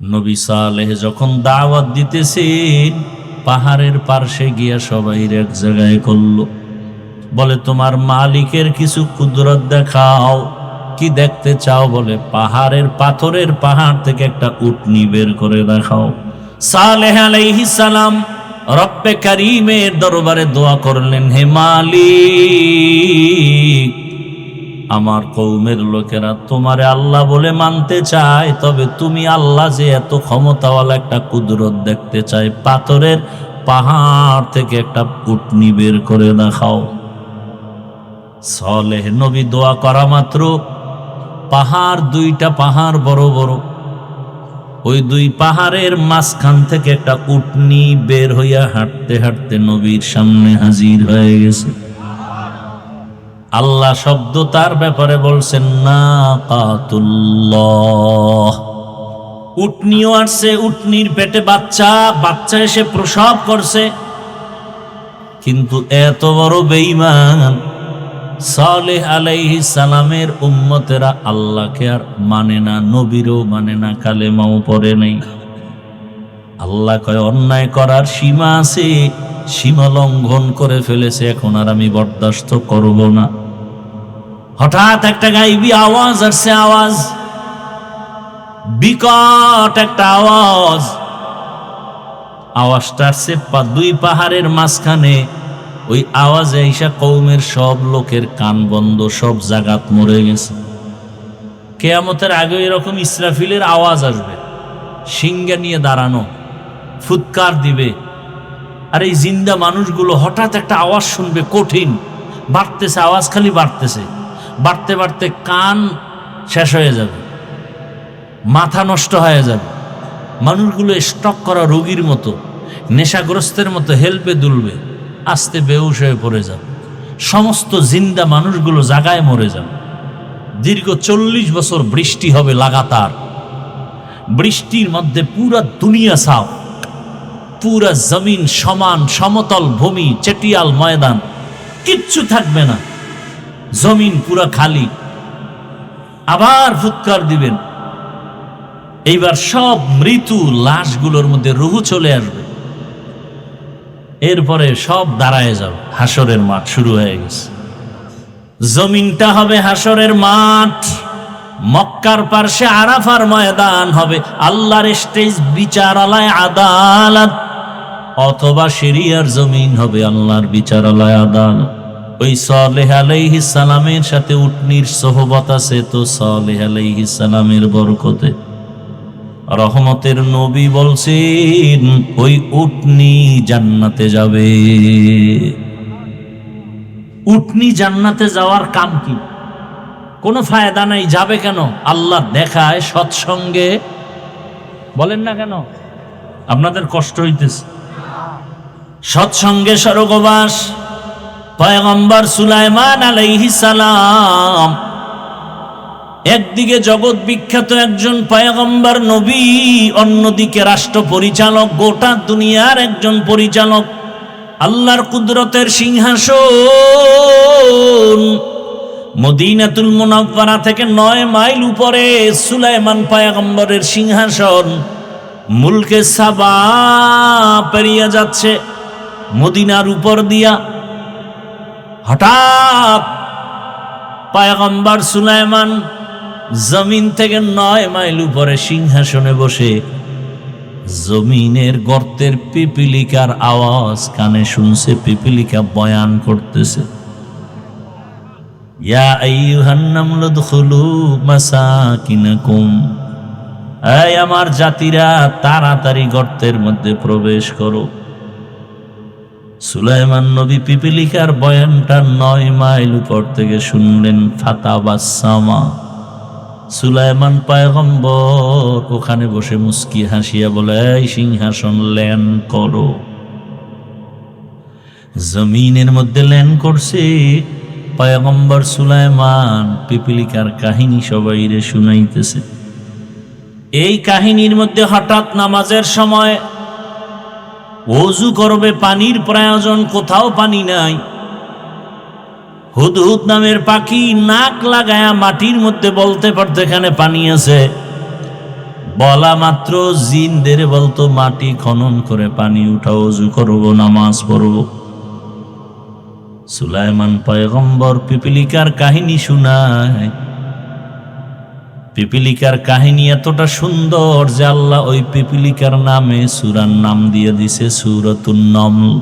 নবী সালেহ যখন দাওয়াত দিতেছেন, পাহাড়ের পার্শ্বে গিয়া সবাই এক জায়গায় করলো, বলে তোমার মালিকের কিছু কুদরত দেখাও। কি দেখতে চাও? বলে পাহাড়ের পাথরের পাহাড় থেকে একটা উটনি বের করে দেখাও। সালেহ আলাইহিস সালাম রব্বে কারীমের দরবারে দোয়া করলেন, হে মালিক, আমার কওমের লোকেরা তোমারে আল্লাহ বলে মানতে চায়, তবে তুমি আল্লাহ যে এত ক্ষমতাওয়ালা একটা কুদরত দেখতে চায়, পাথরের পাহাড় থেকে একটা উটনি বের করে দেখাও। সালেহ নবী দোয়া করা মাত্র পাহাড়, দুইটা পাহাড় বড় বড়, ওই দুই পাহাড়ের মাঝখান থেকে একটা উটনি বের হইয়া হাঁটতে হাঁটতে নবীর সামনে হাজির হয়ে গেছে। আল্লাহ শব্দ তার ব্যাপারে বলছেন নাকাতুল্লাহ। উটনিও আসছে, উটনির পেটে বাচ্চা, বাচ্চা এসে প্রসব করছে। কিন্তু এত বড় বেঈমান সালেহ আলাইহিস সালামের উম্মতেরা আল্লাহকে আর মানে না, নবীরও মানে না, কালেমাও পড়ে নাই। আল্লাহ কয় অন্যায় করার সীমা আছে, সীমা লঙ্ঘন করে ফেলেছে, এখন আর আমি বরদাস্ত করব না। হঠাৎ একটা গাইবি আওয়াজ আসছে, আওয়াজ বিকট একটা আওয়াজ। আওয়াজটা আসছে দুই পাহাড়ের মাঝখানে। ওই আওয়াজে ঈশা কওমের সব লোকের কান বন্ধ, সব জাগাত মরে গেছে। কিয়ামতের আগে এরকম ইসরাফিলের আওয়াজ আসবে, সিংহা নিয়ে দাঁড়ানো, ফুৎকার দিবে। আর এই জিন্দা মানুষগুলো হঠাৎ একটা আওয়াজ শুনবে, কঠিন, বাড়তেছে, আওয়াজ খালি বাড়তেছে, বাড়তে বাড়তে কান শেষ হয়ে যাবে, মাথা নষ্ট হয়ে যাবে। মানুষগুলো স্টক করা রোগীর মতো, নেশাগ্রস্তের মতো হেলপে দুলবে, আস্তে বেহুশ হয়ে পড়ে যাবে। সমস্ত জিন্দা মানুষগুলো জাগায় মরে যাবে। দীর্ঘ 40 বছর বৃষ্টি হবে লাগাতার। বৃষ্টির মধ্যে পুরা দুনিয়া সাফ, পুরা জমিন সমান, সমতল ভূমি, চেটিয়াল ময়দান, কিচ্ছু থাকবে না, জমিন পুরা খালি। আবার ফুৎকার দিবেন, এইবার সব মৃত্যু লাশগুলোর মধ্যে রুহু চলে আসবে। এরপরে সব দাঁড়ায় যাবে, হাসরের মাঠ শুরু হয়ে গেছে। জমিনটা হবে হাসরের মাঠ, মক্কার পার্শ্বে আরাফার ময়দান হবে, আল্লাহর স্টেজ, বিচারালয়, আদালত, অথবা সিরিয়ার জমিন হবে আল্লাহর বিচারালয়, আদালত। ওই সালেহ আলাইহিস সালামের সাথে উটনির সোহবত আছে, তো সালেহ আলাইহিস সালামের বরকতে রহমতের নবী বলছেন ওই উটনি জান্নাতে যাবে। উটনি জান্নাতে যাওয়ার কাম কি? কোনো ফায়দা নাই। যাবে কেন? আল্লাহ দেখায় সৎসঙ্গে। বলেন না কেন? আপনাদের কষ্ট হইতেছে। সৎসঙ্গে স্বর্গবাস। পয়গম্বর সুলাইমান আলাইহিস সালাম একদিকে জগৎ বিখ্যাত একজন পয়গম্বর নবী, অন্যদিকে রাষ্ট্র পরিচালক, গোটা দুনিয়ার একজন পরিচালক। আল্লাহর কুদরতের সিংহাসন মদিনাতুল মুনাওয়ারা থেকে 9 মাইল উপরে সুলাইমান পয়গম্বরের সিংহাসন। মুলকে সাবা পেরিয়ে যাচ্ছে মদিনার উপর দিয়া। হঠাৎ পয়গম্বর সুলাইমান জমিন থেকে 9 মাইল উপরে সিংহাসনে বসে জমিনের গর্তের পিপিলিকার আওয়াজ কানে শুনছে। পিপিলিকা বয়ান করতেছে, ইয়া আইয়ুহান নামলু দুখুলু মাসাকিনাকুম, এই আমার জাতিরা তাড়াতাড়ি গর্তের মধ্যে প্রবেশ করো। সুলাইমান নবী পিপিলিকার বয়ানটা 9 মাইল উপর থেকে শুনলেন। ফাতাবাসসামা, সুলাইমান পয়গম্বর ওখানে বসে মুস্কি হাসিয়া বলে, এই সিংহাসন ল্যান করো। জমিনের মধ্যে ল্যান করছে পয়গম্বর সুলাইমান। পিপিলিকার কাহিনী সবাইরে শুনাইতেছে। এই কাহিনীর মধ্যে হঠাৎ নামাজের সময় ওযু করবে, পানির প্রয়োজন, কোথাও পানি নাই। হুদহুদ নামের পাখি নাক লাগায়া মাটির মধ্যে বলতে পারতো এখানে পানি আছে। বলা মাত্র জিনদের বলতো মাটি খনন করে পানি উঠাও, ওযু করব, নামাজ পড়ব। সুলাইমান পয়গম্বর পিপিলিকার কাহিনী শোনায়। পিপিলিকার কাহিনী এতটা সুন্দর যে আল্লাহ ওই পিপিলিকার নামে সূরার নাম দিয়ে দিছে সূরাতুন নমল।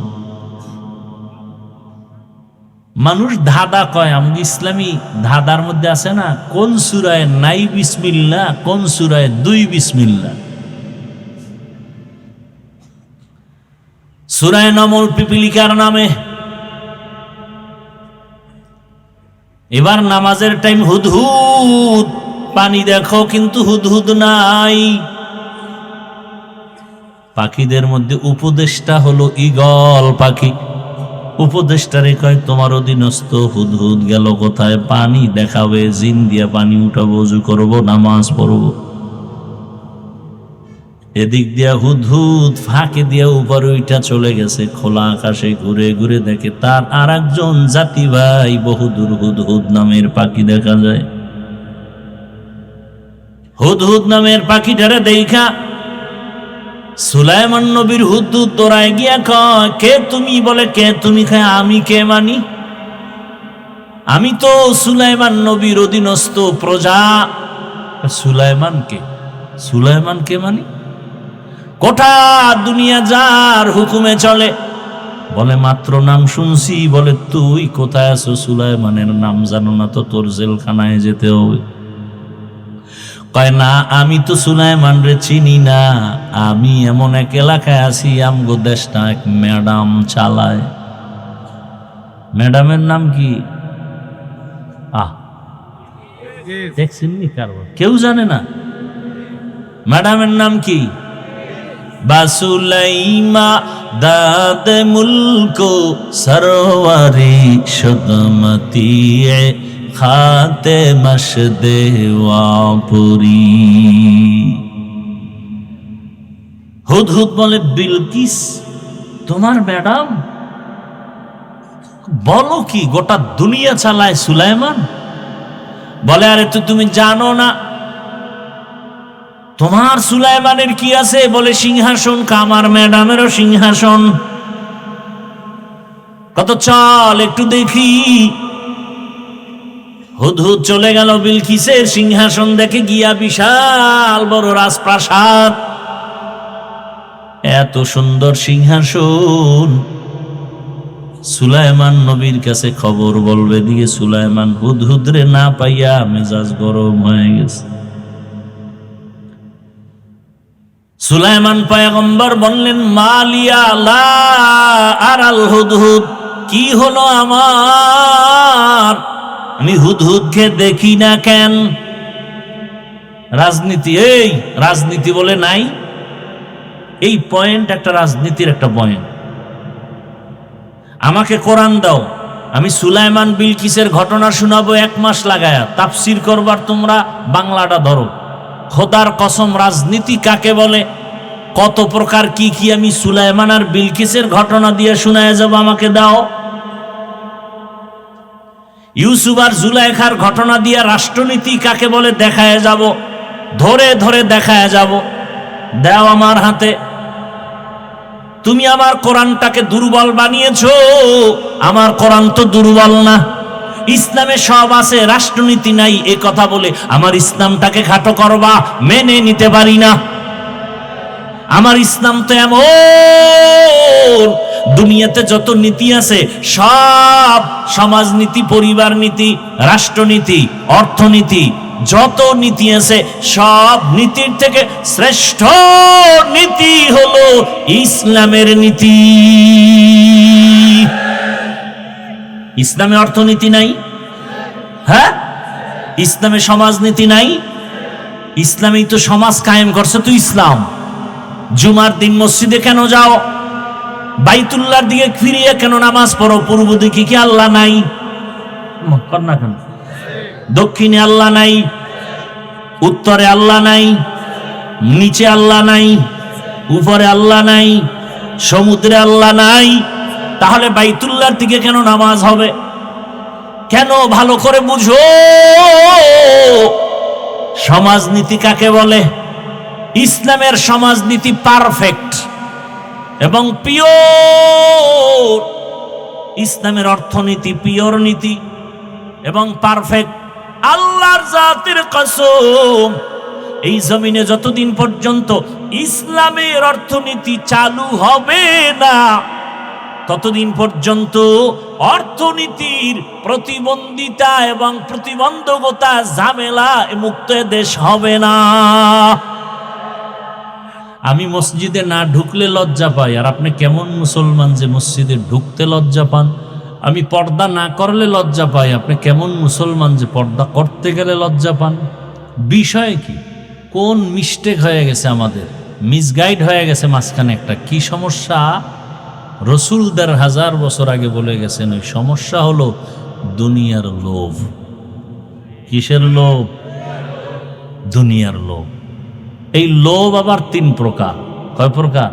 মানুষ ধাঁধা কয়, আমাদের ইসলামী ধাঁধার মধ্যে আছে না, কোন সূরায় নাই বিসমিল্লাহ, কোন সূরায় 2 বিসমিল্লাহ। সূরায়ে নমল পিপিলিকার নামে। এবার নামাজের টাইম, হুদহুদ পানি দেখো, কিন্তু হুদহুদ নাই। পাখিদের মধ্যে উপদেষ্টা হলো ঈগল পাখি। উপদেষ্টারে কয়, তোমার অধীনস্থ হুদহুদ গেল কোথায়? পানি দেখাবে, জিন দিয়া পানি উঠাবো, ওযু করবো, নামাজ পড়বো। এদিক দিয়া হুদহুদ ফাঁকে দিয়া উপরে উইটা চলে গেছে, খোলা আকাশে ঘুরে ঘুরে দেখে তার আর একজন জাতি ভাই বহুদূর হুদহুদ নামের পাখি দেখা যায়। হুদহুদ নামের পাখিটারে দেখা সুলাইমান নবীর হুদহুদ দৌড়ায় গিয়া কয়, কে তুমি? বলে, কে তুমি? খায়, আমি কে মানি? আমি তো সুলাইমান নবীর অধীনস্থ প্রজা। সুলাইমান কে? সুলাইমান কে মানি? গোটা দুনিয়া যার হুকুমে চলে। বলে, মাত্র নাম শুনছি। বলে, তুই কোথায় আছো? সুলাইমানের নাম জানো না তো? তোর জেলখানায় যেতে হবে। কয়, না, আমি তো সুলাইমান রে চিনি না। আমি এমন এক এলাকায় আছি, আমগো দেশটা এক ম্যাডাম চালায়। ম্যাডামের নাম কি? দেখছেন নি? কারবার কেউ জানে না ম্যাডামের নাম কি? বাসুলাইমা দাদ মুলকো সরওয়ারি শুদমতি খাতে মশদে ওয়াপুরি। হুদহুদ বলে, বিলকিস তোমার ম্যাডাম? বলো কি, গোটা দুনিয়া চালায় সুলাইমান? বলে, আরে তো তুমি জানো না তোমার সুলাইমানের কি আছে? বলে, সিংহাসন। আমার ম্যাডামেরও সিংহাসন। কত, চল একটু দেখি। হুদহুদ চলে গেল বিলকিসের সিংহাসন দেখে গিয়া, বিশাল বড় রাজপ্রাসাদ। এত সুন্দর সিংহাসন। সুলাইমান নবীর কাছে খবর বলবে দিয়ে সুলাইমান হুদহুদরে না পাইয়া মেজাজ গরম হয়ে গেছে। সুলাইমান পয়গম্বর বললেন, মালিয়া লা আরাল হুদহুদ, কি হলো আমার? আমি হুদহুদকে দেখি না কেন? রাজনীতি, এই রাজনীতি বলে নাই। এই পয়েন্ট একটা রাজনীতির একটা পয়েন্ট। আমাকে কোরআন দাও, আমি সুলাইমান বিলকিসের ঘটনা শোনাবো 1 মাস লাগায়া। তাফসির করবার তোমরা বাংলাটা ধরো। খোদার কসম, রাজনীতি কাকে বলে, কত প্রকার কি কি আমি সুলাইমান আর বিলকিসের ঘটনা দিয়ে শোনায় যাব। আমাকে দাও। ইউসুফ আর জুলাইখার ঘটনা দিয়ে রাষ্ট্রনীতি কাকে বলে দেখায় যাব, ধরে ধরে দেখায় যাব। দাও আমার হাতে। তুমি আমার কোরআনটাকে দুর্বল বানিয়েছো। আমার কোরআন তো দুর্বল না। ইসলামে সব আছে, রাষ্ট্রনীতি নাই, এ কথা বলে আমার ইসলামটাকে খাটো করবা, মেনে নিতে পারি না। আমার ইসলাম তো এমন, দুনিয়াতে যত নীতি আছে সব, সমাজনীতি, পরিবার নীতি, রাষ্ট্রনীতি, অর্থনীতি, যত নীতি আছে সব নীতির থেকে শ্রেষ্ঠ নীতি হলো ইসলামের নীতি। ইসলামে অর্থনীতি নাই? হ্যাঁ। ইসলামে সমাজনীতি নাই? ইসলামেই তো সমাজ কায়েম করছে তো ইসলাম। জুমার দিন মসজিদে কেন যাও? বাইতুল্লাহর দিকে ফিরিয়ে কেন নামাজ পড়ো? পূর্ব দিকে কি আল্লাহ নাই? না কেন? দক্ষিণে আল্লাহ নাই? উত্তরে আল্লাহ নাই? নিচে আল্লাহ নাই? উপরে আল্লাহ নাই? সমুদ্রে আল্লাহ নাই? তাহলে বাইতুল্লাহর দিকে কেন নামাজ হবে? কেন? ভালো করে বুঝো সমাজনীতি কাকে বলে। ইসলামের সমাজনীতি পারফেক্ট এবং পিওর। ইসলামের অর্থনীতি পিওর নীতি এবং পারফেক্ট। আল্লাহর জাতের কসম, এই জমিনে যতদিন পর্যন্ত ইসলামের অর্থনীতি চালু হবে না, ততদিন পর্যন্ত অর্থনীতির প্রতিবন্ধিতা এবং প্রতিবন্ধকতা ঝামেলা মুক্ত দেশ হবে না। আমি মসজিদে না ঢুকলে লজ্জা পাই, আর আপনি কেমন মুসলমান যে মসজিদে ঢুকতে লজ্জা পান? আমি পর্দা না করলে লজ্জা পাই, আপনি কেমন মুসলমান যে পর্দা করতে গেলে লজ্জা পান? বিষয় কি? কোন মিস্টেক হয়ে গেছে আমাদের? মিসগাইড হয়ে গেছে মাঝখানে একটা। কি সমস্যা? রসুল ১,৫০০ বছর আগে বলে গেছেন, ওই সমস্যা হলো দুনিয়ার লোভ। কিসের লোভ? দুনিয়ার লোভ। এই লোভ আবার ৩ প্রকার। কয় প্রকার?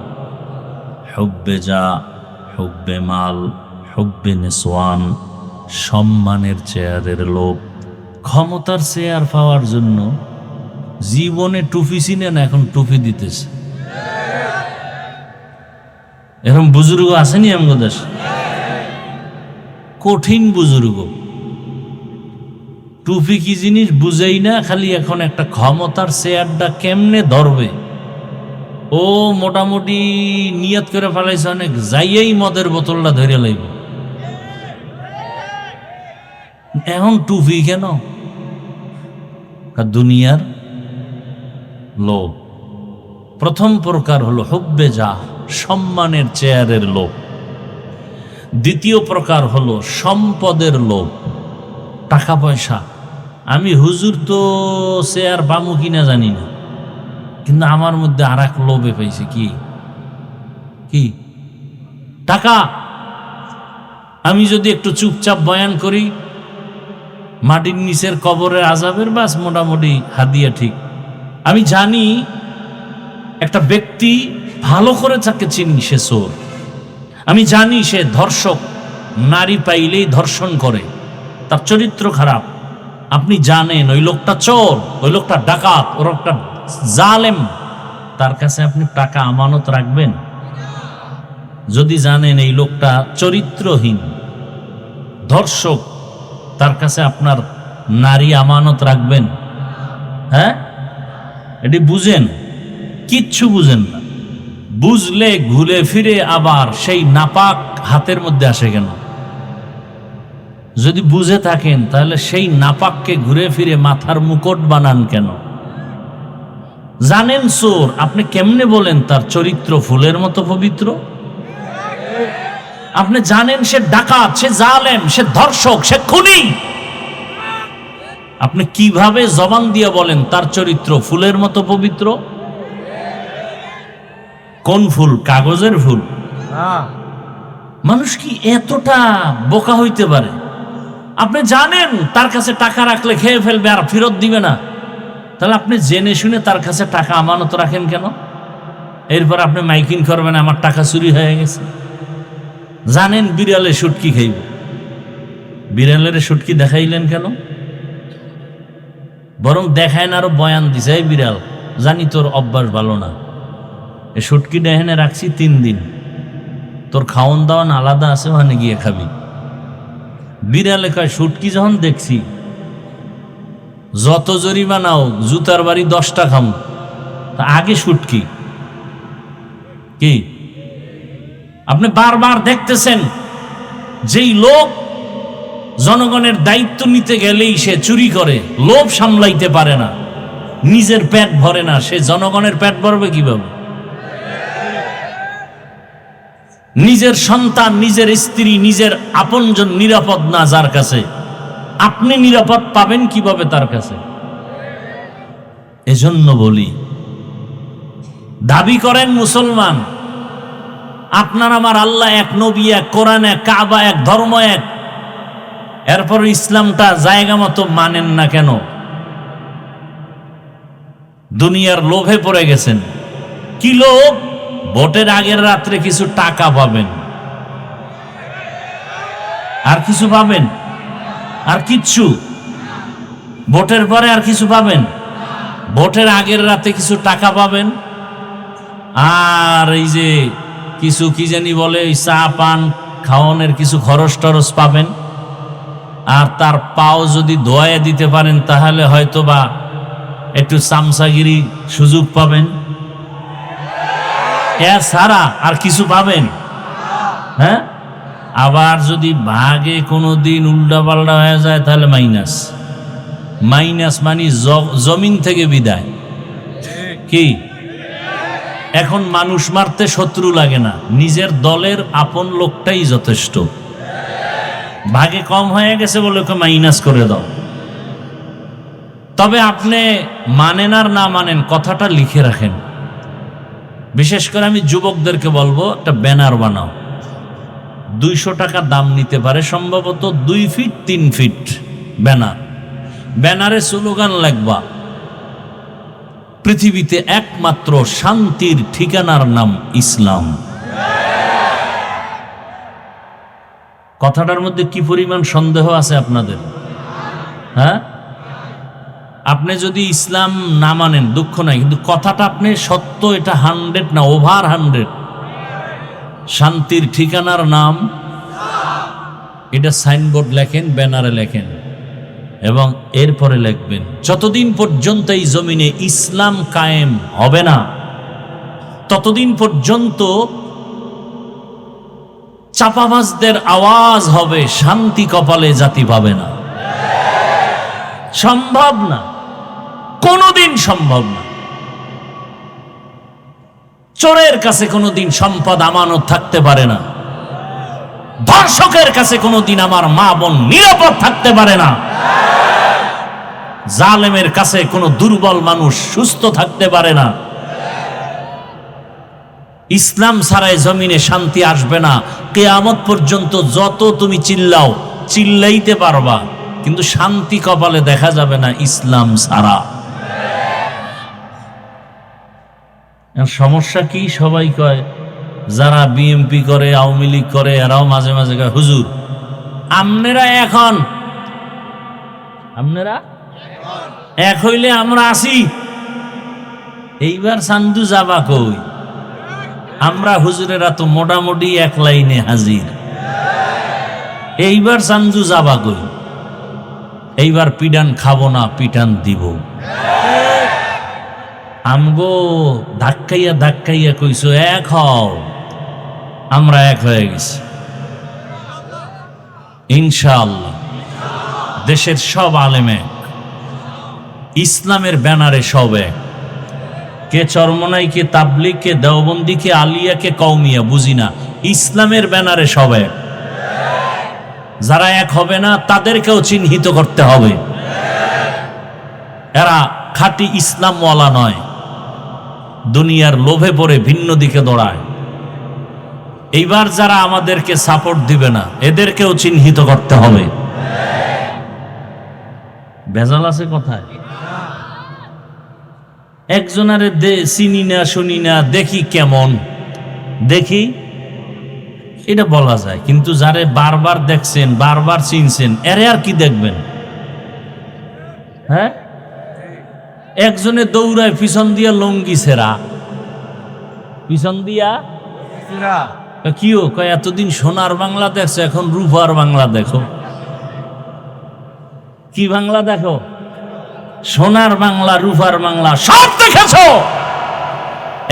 হুব্বে যা, হুব্বে মাল, হুব্বে নিসওয়ান। সম্মানের চেয়ারের লোভ। ক্ষমতার চেয়ার পাওয়ার জন্য জীবনে টুপি চিনে না, এখন টুপি দিতেছে। এরকম বুজুর্গ আসেনি আমাদের দেশে? কঠিন বুজুর্গ, টুপি কি জিনিস বুঝেই না, খালি এখন একটা ক্ষমতার চেয়ারটা কেমনে ধরবে ও মোটামুটি নিয়ত করে ফেলাইছে, অনেক যাইয়েই মদের বোতলটা ধরে লাইব। এখন টুপি কেন? দুনিয়ার লোভ। প্রথম প্রকার হলো হুব্বে যা, সম্মানের চেয়ারের লোভ। দ্বিতীয় প্রকার হলো সম্পদের লোভ, টাকা পয়সা। আমি হুজুর তো চেয়ার পামু কিনা জানি না, কিন্তু আমার মধ্যে আর এক লোভে পাইছে। কি? কি? টাকা। আমি যদি একটু চুপচাপ বয়ান করি, মাটির নিচের কবরের আযাবের বাস মোটামুটি হাদিয়া ঠিক। আমি জানি একটা ব্যক্তি, ভালো করে তাকে চিনি, সে চোর। আমি জানি সে ধর্ষক, নারী পাইলেই ধর্ষণ করে, তার চরিত্র খারাপ। আপনি জানেন ওই লোকটা চোর, ওই লোকটা ডাকাত, ওই লোকটা জালেম। তার কাছে আপনি টাকা আমানত রাখবেন? যদি জানেন এই লোকটা চরিত্রহীন, ধর্ষক, তার কাছে আপনার নারী আমানত রাখবেন? হ্যাঁ, এটি বুঝেন? কিচ্ছু বুঝেন না। বুঝলে ঘুরে ফিরে আবার সেই নাপাক হাতের মধ্যে আসে কেন? যদি বুঝে থাকেন তাহলে সেই নাপাককে ঘুরে ফিরে মাথার মুকুট বানান কেন? জানেন চোর, আপনি কেমনে বলেন তার চরিত্র ফুলের মতো পবিত্র? আপনি জানেন সে ডাকাত, সে জালেম, সে ধর্ষক, সে খুনি, আপনি কিভাবে জবান দিয়ে বলেন তার চরিত্র ফুলের মতো পবিত্র? কোন ফুল? কাগজের ফুল? মানুষ কি এতটা বোকা হইতে পারে? আপনি জানেন তার কাছে টাকা রাখলে খেয়ে ফেলবে আর ফেরত দিবে না, তাহলে আপনি জেনে শুনে তার কাছে টাকা আমানত রাখেন কেন? এরপর আপনি মাইকিং করবেন আমার টাকা চুরি হয়ে গেছে। জানেন বিড়ালে শুটকি খাইব, বিড়ালের শুটকি দেখাইলেন কেন? বরং দেখায় না, আরো বয়ান দিছে, এই বিড়াল জানি তোর অভ্যাস ভালো না, এ শুটকি ডেহেনে রাখছি 3 দিন, তোর খাওয়ন দাওয়ান আলাদা আছে, ওখানে গিয়ে খাবি। বিড়ালে কয় শুটকি যখন দেখছি যত জরিমানাও জুতার বাড়ি 10টা খাম, তা আগে শুটকি। কি আপনি বারবার দেখতেছেন যেই লোক জনগণের দায়িত্ব নিতে গেলেই সে চুরি করে, লোভ সামলাইতে পারে না, নিজের পেট ভরে না, সে জনগণের পেট ভরবে কিভাবে? নিজের সন্তান, নিজের স্ত্রী, নিজের আপনজন নিরাপদ না যার কাছে, আপনি নিরাপদ পাবেন কিভাবে তার কাছে? এজন্য বলি, দাবি করেন মুসলমান, আপনার আমার আল্লাহ এক, নবী এক, কোরআন এক, কাবা এক, ধর্ম এক, এরপর ইসলামটা জায়গা মতো মানেন না কেন? দুনিয়ার লোভে পড়ে গেছেন। কি লোভ? ভোটের আগের রাত্রে কিছু টাকা পাবেন, আর কিছু পাবেন? আর কিচ্ছু? ভোটের পরে আর কিছু পাবেন? ভোটের আগের রাতে কিছু টাকা পাবেন, আর এই যে কিছু কি জানি বলে ওই চা পান খাওয়ানোর কিছু খরচ টরচ পাবেন, আর তার পাও যদি ধোয়া দিতে পারেন তাহলে হয়তো বা একটু চামচাগিরি সুযোগ পাবেন। এছাড়া আর কিছু পাবেন? হ্যাঁ, আবার যদি ভাগে কোনো দিন উল্টা পাল্টা হয়ে যায় তাহলে মাইনাস। মাইনাস মানে জমিন থেকে বিদায়। কি এখন মানুষ মারতে শত্রু লাগে না, নিজের দলের আপন লোকটাই যথেষ্ট। ভাগে কম হয়ে গেছে বলে ওকে মাইনাস করে দাও। তবে আপনি মানেন আর না মানেন, কথাটা লিখে রাখেন। বিশেষ করে আমি যুবকদেরকে বলবো, একটা ব্যানার বানাও। 200 টাকা দাম নিতে পারে, সম্ভবত 2 ফিট 3 ফিট ব্যানার। ব্যানারে স্লোগান লিখবা, পৃথিবীতে একমাত্র শান্তির ঠিকানার নাম ইসলাম। কথাটার মধ্যে কি পরিমাণ সন্দেহ আছে আপনাদের? হ্যাঁ, আপনি যদি ইসলাম না মানেন দুঃখ নাই, কিন্তু কথাটা আপনি সত্য, এটা 100 না, ওভার 100। শান্তির ঠিকানার নাম, এটা সাইনবোর্ড লেখেন, ব্যানারে লেখেন, এবং এরপরে লিখবেন, যতদিন পর্যন্ত এই জমিনে ইসলাম কায়েম হবে না ততদিন পর্যন্ত চাপাবাজদের আওয়াজ হবে, শান্তি কপালে জাতি পাবে না। সম্ভব না, কোনোদিন সম্ভব না। চোরের কাছে কোনোদিন সম্পদ আমানত থাকতে পারে না, ধর্ষকের কাছে কোনোদিন আমার মা বোন নিরাপদ থাকতে পারে না, জালেমের কাছে কোনো দুর্বল মানুষ সুস্থ থাকতে পারে না। ইসলাম ছাড়াই জমিনে শান্তি আসবে না। কিয়ামত পর্যন্ত যত তুমি চিল্লাও, চিল্লাইতে পারবা, কিন্তু শান্তি কপালে দেখা যাবে না ইসলাম ছাড়া। সমস্যা কি? সবাই কয়, যারা বিএমপি করে, আওয়ামী লীগ করে, এরাও মাঝে মাঝে কয়, হুজুর আপনারা এক হইলে আমরা আসি, এইবার চান্দু যাবা কই? আমরা হুজুরেরা তো মোটামুটি এক লাইনে হাজির, এইবার চান্দু যাবা কই? এইবার পিডান খাবো না, পিটান দিব। আমগো ধাক্কাইয়া ধাক্কাইয়া কইছো এক হও, আমরা এক হয়ে গেছি ইনশাআল্লাহ। দেশের সব আলেমে ইসলামের ব্যানারে সব এক, কে চরমনাই, কে তাবলিগ, কে দেওবন্দি, কে আলিয়া, কে কওমিয়া, বুঝি না, ইসলামের ব্যানারে সব এক। যারা এক হবে না তাদেরকেও চিহ্নিত করতে হবে, এরা খাঁটি ইসলামওয়ালা নয়, দুনিয়ার লোভে পড়ে ভিন্ন দিকে দৌড়ায়। এইবার যারা আমাদেরকে সাপোর্ট দিবে না এদেরকেও চিহ্নিত করতে হবে। ভেজাল আছে কোথায়? একজনারে চিনি না, শুনি না, দেখি কেমন, দেখি এটা বলা যায়, কিন্তু যারে বারবার দেখছেন, বারবার চিনছেন, এরে আর কি দেখবেন? হ্যাঁ, একজনে দৌড়ায় পিছন দিয়া লঙ্গি ছেঁড়া, পিছন দিয়া কিও কয়, এতদিন সোনার বাংলা দেখছো, এখন রূপার বাংলা দেখো। কি বাংলা দেখো? সোনার বাংলা, রূপার বাংলা সব দেখেছো,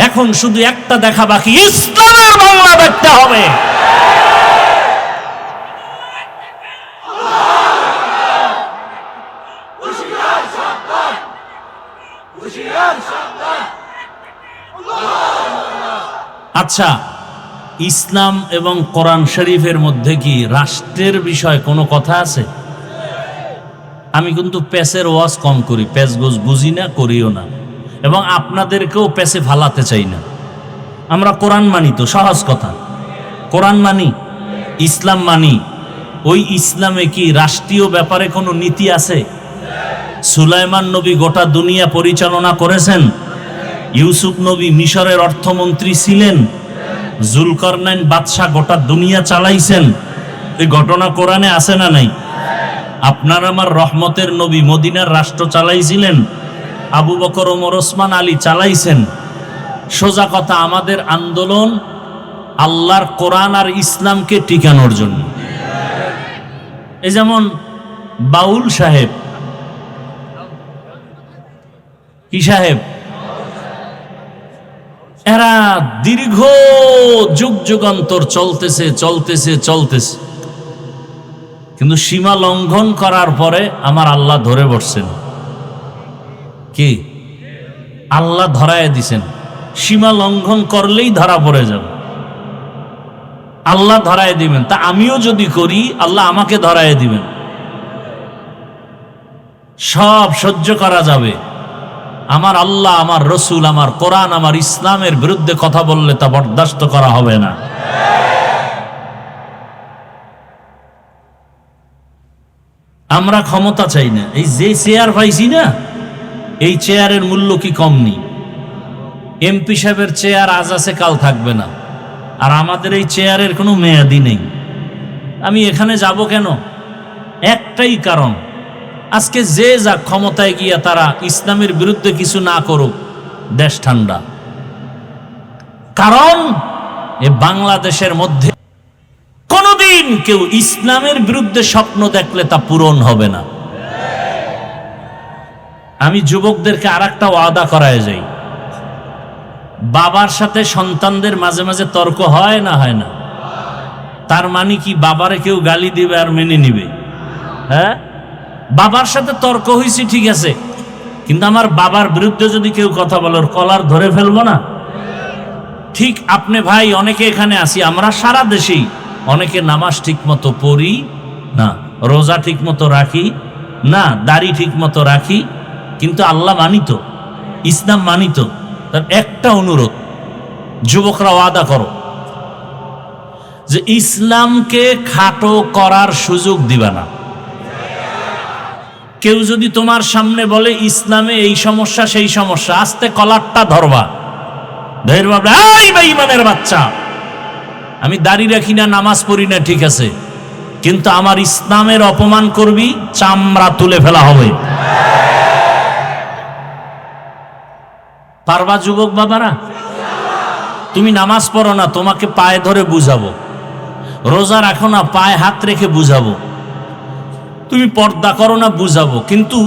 এখন শুধু একটা দেখা বাকি, ইসলামের বাংলা দেখতে হবে। আচ্ছা, ইসলাম এবং কোরআন শরীফের মধ্যে কি রাষ্ট্রের বিষয় কোনো কথা আছে? আমি কিন্তু প্যাসের ওয়াজ কম করি, প্যাস গোজ বুঝি না, করিও না, এবং আপনাদেরকেও প্যাসে ফালাতে চাই না। আমরা কোরআন মানি, তো সহজ কথা, কোরআন মানি, ইসলাম মানি। ওই ইসলামে কি রাষ্ট্রীয় ব্যাপারে কোনো নীতি আছে? সুলাইমান নবী গোটা দুনিয়া পরিচালনা করেছেন, ইউসুফ নবী মিশরের অর্থমন্ত্রী ছিলেন, জুলকারনাইন বাদশাহ গোটা দুনিয়া চালাইছেন। এই ঘটনা কোরআনে আছে না নাই? আপনার আমার রহমতের নবী মদিনার রাষ্ট্র চালাইছিলেন, আবু বকর, ওমর, ওসমান, আলী চালাইছেন। সোজা কথা, আমাদের আন্দোলন আল্লাহর কোরআন আর ইসলামকে টিকানোর জন্য। এই যেমন বাউল সাহেব, কি সাহেব, এরা দীর্ঘ যুগ যুগান্তর চলতেছে চলতেছে চলতেছে, কিন্তু সীমা লঙ্ঘন করার পরে আমার আল্লাহ ধরে বসছেন। কি আল্লাহ ধরায় দিছেন, সীমা লঙ্ঘন করলেই ধরা পড়ে যাবে, আল্লাহ ধরায় দিবেন। তা আমিও যদি করি আল্লাহ আমাকে ধরায় দিবেন। সব সহ্য করা যাবে, আমার আল্লাহ, আমার রসুল, আমার কোরআন, আমার ইসলামের বিরুদ্ধে কথা বললে তা বরদাস্ত করা হবে না। আমরা ক্ষমতা চাই না। এই যে চেয়ার পাইছি না, এই চেয়ারের মূল্য কি কম নেই? এমপি সাহেবের চেয়ার আজ আছে কাল থাকবে না, আর আমাদের এই চেয়ারের কোনো মেয়াদি নেই। আমি এখানে যাব কেন? একটাই কারণ, আজকে যে যা ক্ষমতায় গিয়া তারা ইসলামের বিরুদ্ধে কিছু না করুক, দেশ ঠান্ডা। কারণ এ বাংলাদেশের মধ্যে কোনোদিন কেউ ইসলামের বিরুদ্ধে স্বপ্ন দেখলে তা পূরণ হবে না। আমি যুবকদেরকে আর একটা ওয়াদা করায় যাই, বাবার সাথে সন্তানদের মাঝে মাঝে তর্ক হয় না? হয় না? তার মানে কি বাবারে কেউ গালি দিবে আর মেনে নিবে? হ্যাঁ, বাবার সাথে তর্ক হয়েছে ঠিক আছে, কিন্তু আমার বাবার বিরুদ্ধে যদি কেউ কথা বলে ওর কলার ধরে ফেলবো না? ঠিক আপনি ভাই, অনেকে এখানে আসি, আমরা সারা দেশেই অনেকে নামাজ ঠিক মতো পড়ি না, রোজা ঠিক মতো রাখি না, দাড়ি ঠিক মতো রাখি, কিন্তু আল্লাহ মানিত, ইসলাম মানিত। তার একটা অনুরোধ, যুবকরা ওয়াদা করো যে ইসলামকে খাটো করার সুযোগ দিবা না। কেউ যদি তোমার সামনে বলে ইসলামে এই সমস্যা সেই সমস্যা, আস্তে কলারটা ধরবা, ধৈর্য ভাববে, এই বেঈমানের বাচ্চা, আমি দাড়ি রাখি না, নামাজ পড়ি না, ঠিক আছে, কিন্তু আমার ইসলামের অপমান করবি, চামড়া তুলে ফেলা হবে। পারবা যুবক বাবারা? তুমি নামাজ পড়ো না, তোমাকে পায়ে ধরে বুঝাবো। রোজা রাখো না, পায়ে হাত রেখে বুঝাবো। তুমি পর্দা করো না, বুঝাবো। কিন্তু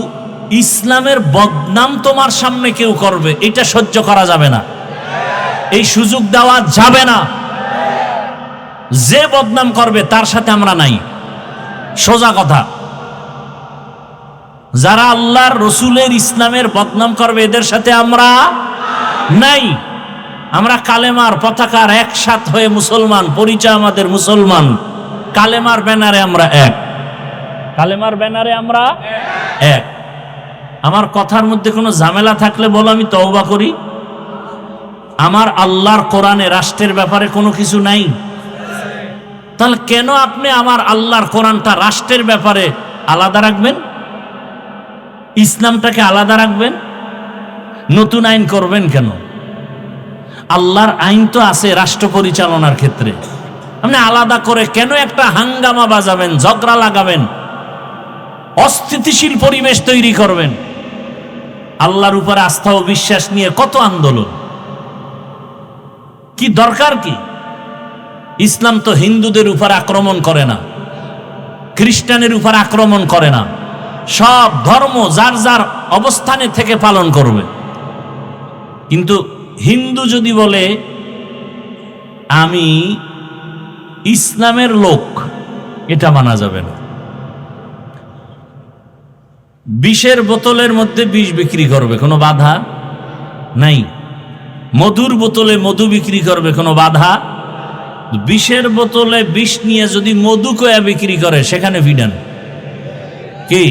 ইসলামের বদনাম তোমার সামনে কেউ করবে, এটা সহ্য করা যাবে না, এই সুযোগ দেওয়া যাবে না। যে বদনাম করবে তার সাথে আমরা নাই, সোজা কথা। যারা আল্লাহর রসুলের ইসলামের বদনাম করবে এদের সাথে আমরা নাই। আমরা কালেমার পতাকার একসাথ হয়ে মুসলমান, পরিচয় আমাদের মুসলমান, কালেমার ব্যানারে আমরা এক, কালেমার ব্যানারে আমরা এক। আমার কথার মধ্যে কোনো ঝামেলা থাকলে বলো, আমি তওবা করি। আমার আল্লাহর কোরআনে রাষ্ট্রের ব্যাপারে কোনো কিছু নাই, তাহলে কেন আপনি আমার আল্লাহর কোরআনটা রাষ্ট্রের ব্যাপারে আলাদা রাখবেন, ইসলামটাকে আলাদা রাখবেন? নতুন আইন করবেন কেন? আল্লাহর আইন তো আছে রাষ্ট্র পরিচালনার ক্ষেত্রে, আপনি আলাদা করে কেন একটা হাঙ্গামা বাজাবেন, ঝগড়া লাগাবেন, অস্থিতিশীল পরিবেশ তৈরি করবেন? আল্লাহর উপর আস্থা ও বিশ্বাস নিয়ে কত আন্দোলন, কি দরকার কি? ইসলাম তো হিন্দুদের উপর আক্রমণ করে না, খ্রিস্টানের উপর আক্রমণ করে না, সব ধর্ম যার যার অবস্থানে থেকে পালন করবে। কিন্তু হিন্দু যদি বলে আমি ইসলামের লোক, এটা মানা যাবে না। বিষের বোতলের মধ্যে বিষ বিক্রি করবে, কোনো বাধা নাই। মধুর বোতলে মধু বিক্রি করবে, কোনো বাধা। বিষের বোতলে বিষ নিয়ে যদি মধু কয়া বিক্রি করে, সেখানে ভিডান কি?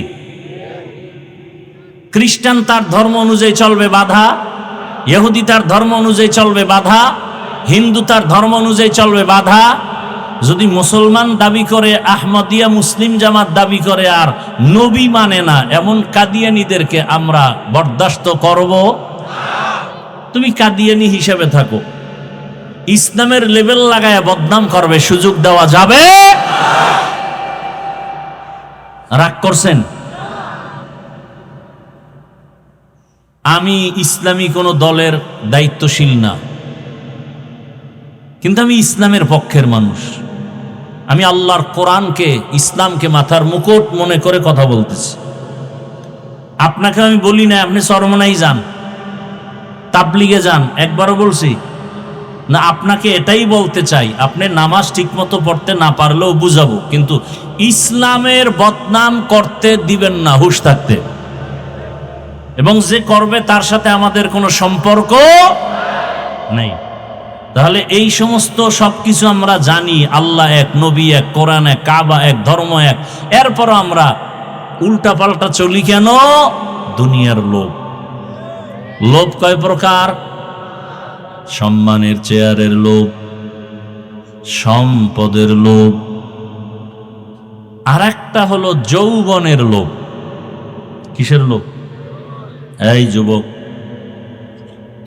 খ্রিস্টান তার ধর্ম অনুযায়ী চলবে, বাধা। ইহুদি তার ধর্ম অনুযায়ী চলবে, বাধা। হিন্দু তার ধর্ম অনুযায়ী চলবে, বাধা। যদি মুসলমান দাবি করে, আহমদিয়া মুসলিম জামাত দাবি করে, আর নবী মানে না, এমন কাদিয়ানীদেরকে আমরা বরদাস্ত করব? তুমি কাদিয়ানী হিসেবে থাকো, ইসলামের লেভেল লাগায় বদনাম করবে, সুযোগ দেওয়া যাবে? রাগ করছেন? আমি ইসলামী কোনো দলের দায়িত্বশীল না, কিন্তু আমি ইসলামের পক্ষের মানুষ। আমি আল্লাহর কোরআনকে, ইসলামকে মাথার মুকুট মনে করে কথা বলতেছি। আপনাকে আমি বলি না আপনি চরমনাই যান, তাবলিগে যান, একবারও বলছি না। আপনাকে এটাই বলতে চাই, আপনি নামাজ ঠিকমতো পড়তে না পারলেও বুঝাবো, কিন্তু ইসলামের বদনাম করতে দিবেন না, হুঁশ থাকতে। এবং যে করবে তার সাথে আমাদের কোনো সম্পর্ক নেই। তাহলে এই সমস্ত সবকিছু আমরা জানি, আল্লাহ এক, নবী এক, কোরআন এক, কাবা এক, ধর্ম এক, এরপর আমরা উল্টা পাল্টা চলি কেন? দুনিয়ার লোভ। লোভ কয় প্রকার? সম্মানের চেয়ারের লোভ, সম্পদের লোভ, আর একটা হলো যৌবনের লোভ। কিসের লোভ? এই যুবক,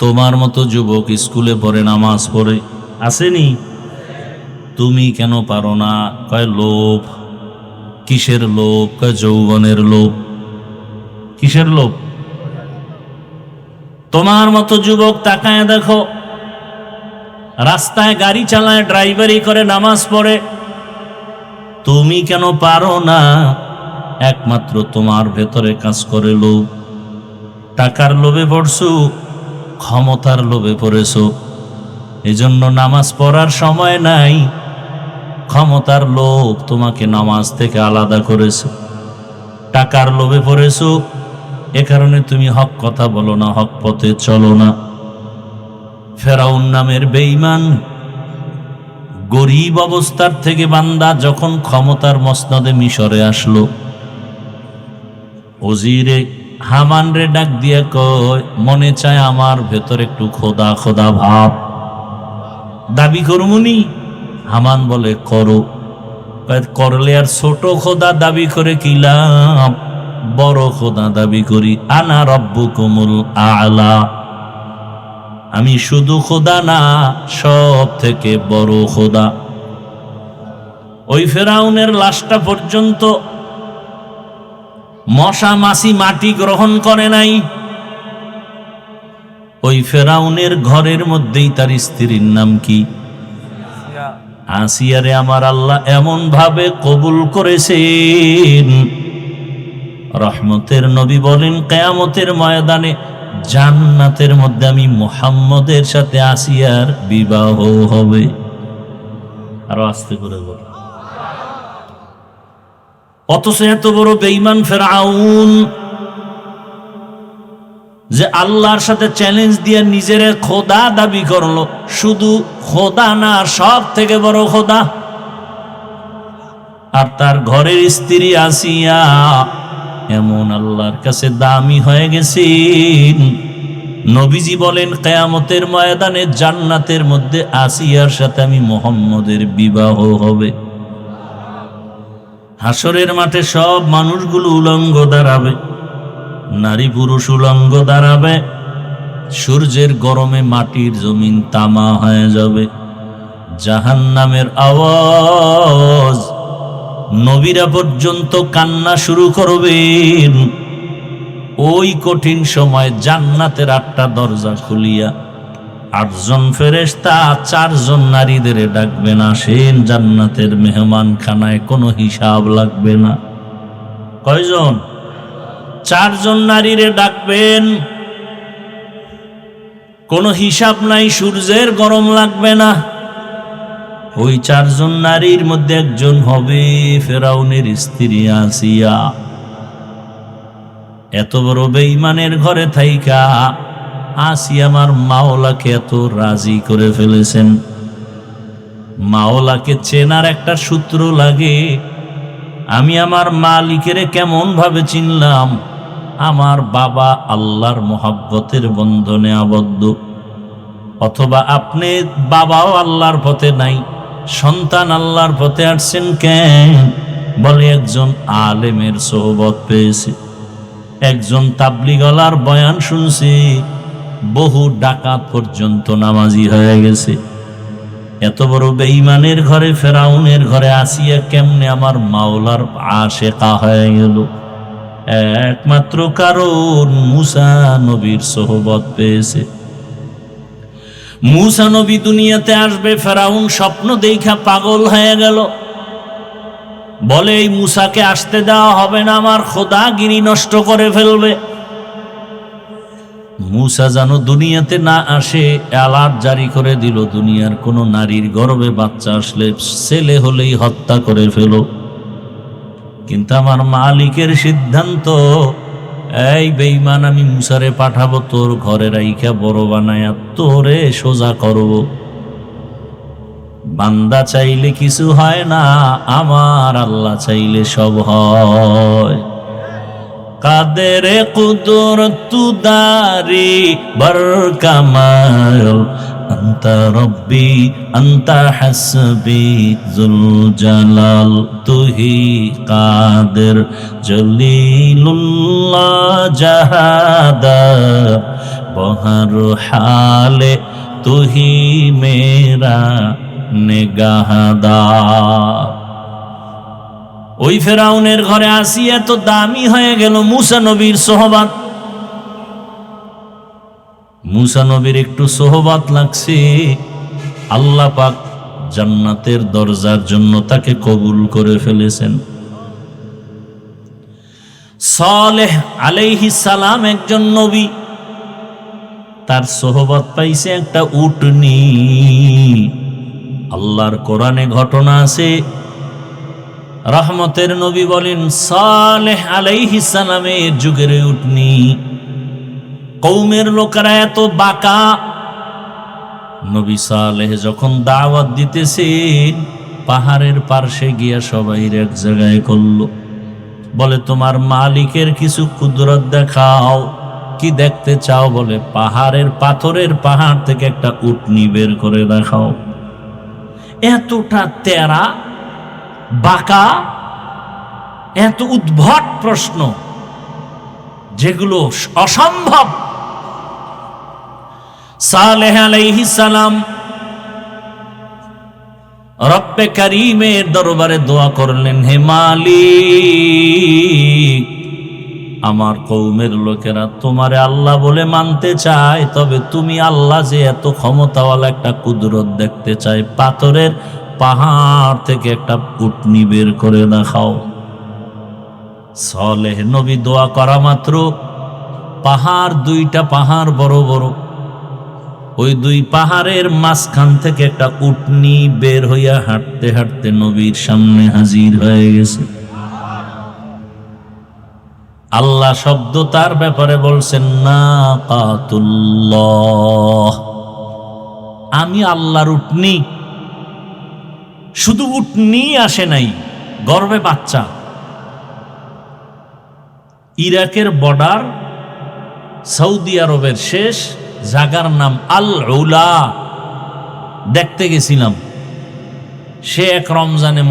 তোমার মতো যুবক স্কুলে পড়ে, নামাজ পড়ে, আসেনি? তুমি কেন পারো না? কয় লোভ। কিসের লোভ? কয় যৌবনের লোভ। কিসের লোভ? তোমার মতো যুবক তাকায় দেখো, রাস্তায় গাড়ি চালায়, ড্রাইভারি করে, নামাজ পড়ে, তুমি কেন পারো না? একমাত্র তোমার ভেতরে কাজ করে লোভ। টাকার লোভে পড়ছো, ক্ষমতার লোভে পড়েছো, এজন্য নামাজ পড়ার সময় নাই। ক্ষমতার লোভ তোমাকে নামাজ থেকে আলাদা করেছে। টাকার লোভে পড়েছো, এ কারণে তুমি হক কথা বলো না, হক পথে চলো না। ফেরাউন নামের বেঈমান গরিব অবস্থার থেকে বান্দা যখন ক্ষমতার মসনদে মিশরে আসলো, ওজিরে হামান রে ডাক দিয়ে কয়, মনে চায় আমার ভেতর একটু খোদা খোদা ভাব, দাবি করমুনি? হামান বলে করো। করলে আর ছোট খোদা দাবি করে কি লাভ? বড় খোদা দাবি করি, আনা রব্বুকুমুল আলা। আমি শুধু খোদা না, সব থেকে বড় খোদা। ওই ফেরাউনের লাশটা পর্যন্ত মশা মাছি মাটি গ্রহণ করে নাই। ওই ফেরাউনের ঘরের মধ্যেই তার স্ত্রীর নাম কি? আসিয়ারে আমার আল্লাহ এমন ভাবে কবুল করেছেন, রহমতের নবী বলেন কিয়ামতের ময়দানে জান্নাতের মধ্যে আমি মুহাম্মদের সাথে আসিয়ার বিবাহ হবে। আরো আস্তে করে বল। অথচ এত বড় বেঈমান ফেরাউন, যে আল্লাহর সাথে চ্যালেঞ্জ দিয়ে নিজের খোদা দাবি করলো, শুধু খোদা না, সব থেকে বড় খোদা। আর তার ঘরের স্ত্রী আসিয়া এমন আল্লাহর কাছে দামি হয়ে গেছেন, নবীজি বলেন কিয়ামতের ময়দানে জান্নাতের মধ্যে আসিয়ার সাথে আমি মুহাম্মদের বিবাহ হবে। হাসরের মাঠে সব মানুষগুলো উলঙ্গ দাঁড়াবে, নারী পুরুষ উলঙ্গ দাঁড়াবে। সূর্যের গরমে মাটির জমিন তামা হয়ে যাবে। জাহান্নামের আওয়াজ, নবীরা পর্যন্ত কান্না শুরু করবেন। ওই কঠিন সময় জান্নাতের 8টা দরজা খুলিয়া 8 জন ফেরেশতা 4 জন নারীদের ডাকবেন, আসেন জান্নাতের মেহমান খানায়, কোনো হিসাব লাগবে না। কয়জন? 4 জন নারীরে ডাকবেন, কোনো হিসাব নাই, সূর্যের গরম লাগবে না। ওই 4 জন নারীর মধ্যে একজন হবে ফেরাউনের স্ত্রী আসিয়া। এত বড় বেঈমানের ঘরে থাইকা আসিয়া আমার মাওলাকে এত রাজি করে ফেলেছেন। মাওলাকে চেনার একটা সূত্র লাগে। আমি আমার মালিকের কেমন ভাবে চিনলাম? আমার বাবা আল্লাহর মোহাব্বতের বন্ধনে আবদ্ধ, অথবা আপনি বাবাও আল্লাহর পথে নাই, সন্তান আল্লাহর পথে আসছেন কেন? বলে একজন আলেমের সোহবত পেয়েছে, একজন তাবলীগওয়ালার বয়ান শুনছি, বহু ডাকাত পর্যন্ত নামাজি হয়ে গেছে। এত বড় বেঈমানের ঘরে, ফেরাউনের ঘরে আসিয়া কেমনে আমার মাওলার আশেকা হয়ে গেল? একমাত্র কারণ মুসা নবীর সোহবত পেয়েছে। মুসা নবী দুনিয়াতে আসবে, ফেরাউন স্বপ্ন দেখা পাগল হয়ে গেল, বলে এই মুসাকে আসতে দেওয়া হবে না, আমার খোদাগিরি নষ্ট করে ফেলবে। মুসা যেন দুনিয়াতে না আসে অ্যালার্ট জারি করে দিল, দুনিয়ার কোন নারীর গর্ভে বাচ্চা আসলে ছেলে হলেই হত্যা করে ফেল। কিন্তু আমার মালিকের সিদ্ধান্ত, এই বেঈমান, আমি মুসারে পাঠাবো তোর ঘরে রাইখা বড় বানায়া তোরে সোজা করব। বান্দা চাইলে কিছু হয় না, আমার আল্লাহ চাইলে সব হয়। কাদের কুদরত দারি বরকামাল, আন্তা রব্বি আন্তা হাসবি যুল জালাল, তুহি কাদের জলিলুল্লাহ জাহাদা, বহর হালে তুহি মেরা নেগাহদার। ওই ফেরাউনের ঘরে আসি এত দামি হয়ে গেল মুসা নবীর সোহবাত। মুসা নবীর একটু সোহবাত লাগছে, আল্লাহ পাক জান্নাতের দরজার জন্য তাকে কবুল করে ফেলেছেন। সালেহ আলাইহিস সালাম একজন নবী, তার সোহবত পাইছে একটা উটনি। আল্লাহর কোরআনে ঘটনা আছে, রহমতের নবী বলেন সালেহ আলাইহিস সালামের যুগের উটনি। কওমের লোকেরা এত বাঁকা, নবী সালেহ যখন দাওয়াত দিতেছে পাহাড়ের পার্শ্বে গিয়া সবাই এক জায়গায় করলো, বলে তোমার মালিকের কিছু কুদরত দেখাও। কি দেখতে চাও? বলে পাহাড়ের পাথরের পাহাড় থেকে একটা উটনি বের করে দেখাও। এতটা তেরা বাঁকা, এত উদ্ভট প্রশ্ন যেগুলো অসম্ভব। সালেহ আলাইহিস সালাম রব্বে কারীমের দরবারে দোয়া করলেন, হে মালিক, আমার কওমের লোকেরা তোমারে আল্লাহ বলে মানতে চায়, তবে তুমি আল্লাহ যে এত ক্ষমতাওয়ালা একটা কুদরত দেখতে চায়, পাথরের পাহাড় থেকে একটা উটনি বের করে দেখাও। সালেহ নবী দোয়া করা মাত্র পাহাড়, দুইটা পাহাড় বড় বড়, ওই দুই পাহাড়ের মাঝখান থেকে একটা উটনি বের হইয়া হাঁটতে হাঁটতে নবীর সামনে হাজির হয়ে গেছে। আল্লাহ শব্দ তার ব্যাপারে বলছেন নাকাতুল্লাহ, আমি আল্লাহর উটনি। শুধু উটনি আসে নাই, গর্ভে বাচ্চা। ইরাকের বর্ডার, সৌদি আরবের শেষ জায়গার নাম আল উলা, দেখতে গেছিলাম। সে এক রমজানে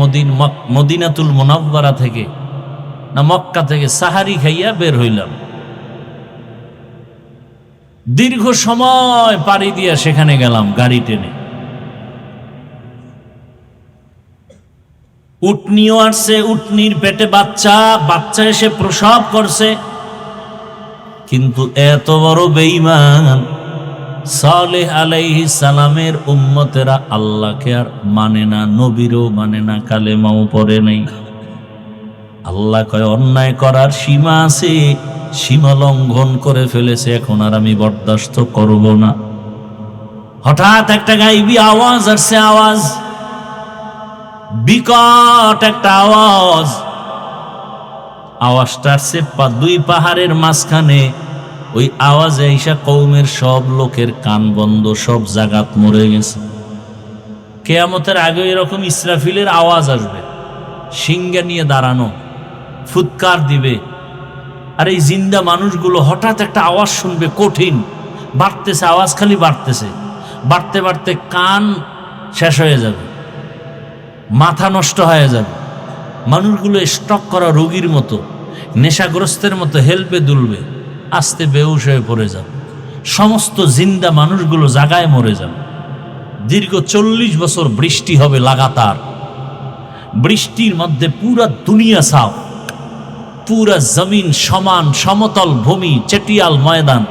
মদিনাতুল মুনাওয়ারা থেকে না মক্কা থেকে সাহারি খাইয়া বের হইলাম। দীর্ঘ সময় পাড়ি দিয়া সেখানে গেলাম গাড়ি টেনে। উটনিও আসছে, উটনির পেটে বাচ্চা, বাচ্চা এসে প্রসব করছে। কিন্তু এত বড় বেঈমান সালেহ আলাইহিস সালামের উম্মতেরা আল্লাহকে আর মানে না, নবীরও মানে না, কালেমাও পড়ে নাই। আল্লাহ কয় অন্যায় করার সীমা আছে, সীমা লঙ্ঘন করে ফেলেছে, এখন আর আমি বরদাস্ত করব না। হঠাৎ একটা গাইবি আওয়াজ আসছে, আওয়াজ বিকট একটা আওয়াজ। আওয়াজটা আসছে দুই পাহাড়ের মাঝখানে। ওই আওয়াজে ঈশা কওমের সব লোকের কান বন্ধ, সব জাগাত মরে গেছে। কিয়ামতের আগে এরকম ইসরাফিলের আওয়াজ আসবে, সিংহা নিয়ে দাঁড়ানো, ফুৎকার দিবে। আর এই জিন্দা মানুষগুলো হঠাৎ একটা আওয়াজ শুনবে, কঠিন, বাড়তেছে, আওয়াজ খালি বাড়তেছে, বাড়তে বাড়তে কান শেষ হয়ে যাবে, মাথা নষ্ট হয়ে যাবে। মানুষগুলো স্টক করা রোগীর মতো, নেশাগ্রস্তের মতো হেলপে দুলবে, আস্তে বেহুশ হয়ে পড়ে যাবে। সমস্ত জিন্দা মানুষগুলো জাগায় মরে যাবে। দীর্ঘ 40 বছর বৃষ্টি হবে লাগাতার। বৃষ্টির মধ্যে পুরা দুনিয়া সাফ, পুরা জমিন সমান সমতল ভূমি, চেটিয়াল ময়দান,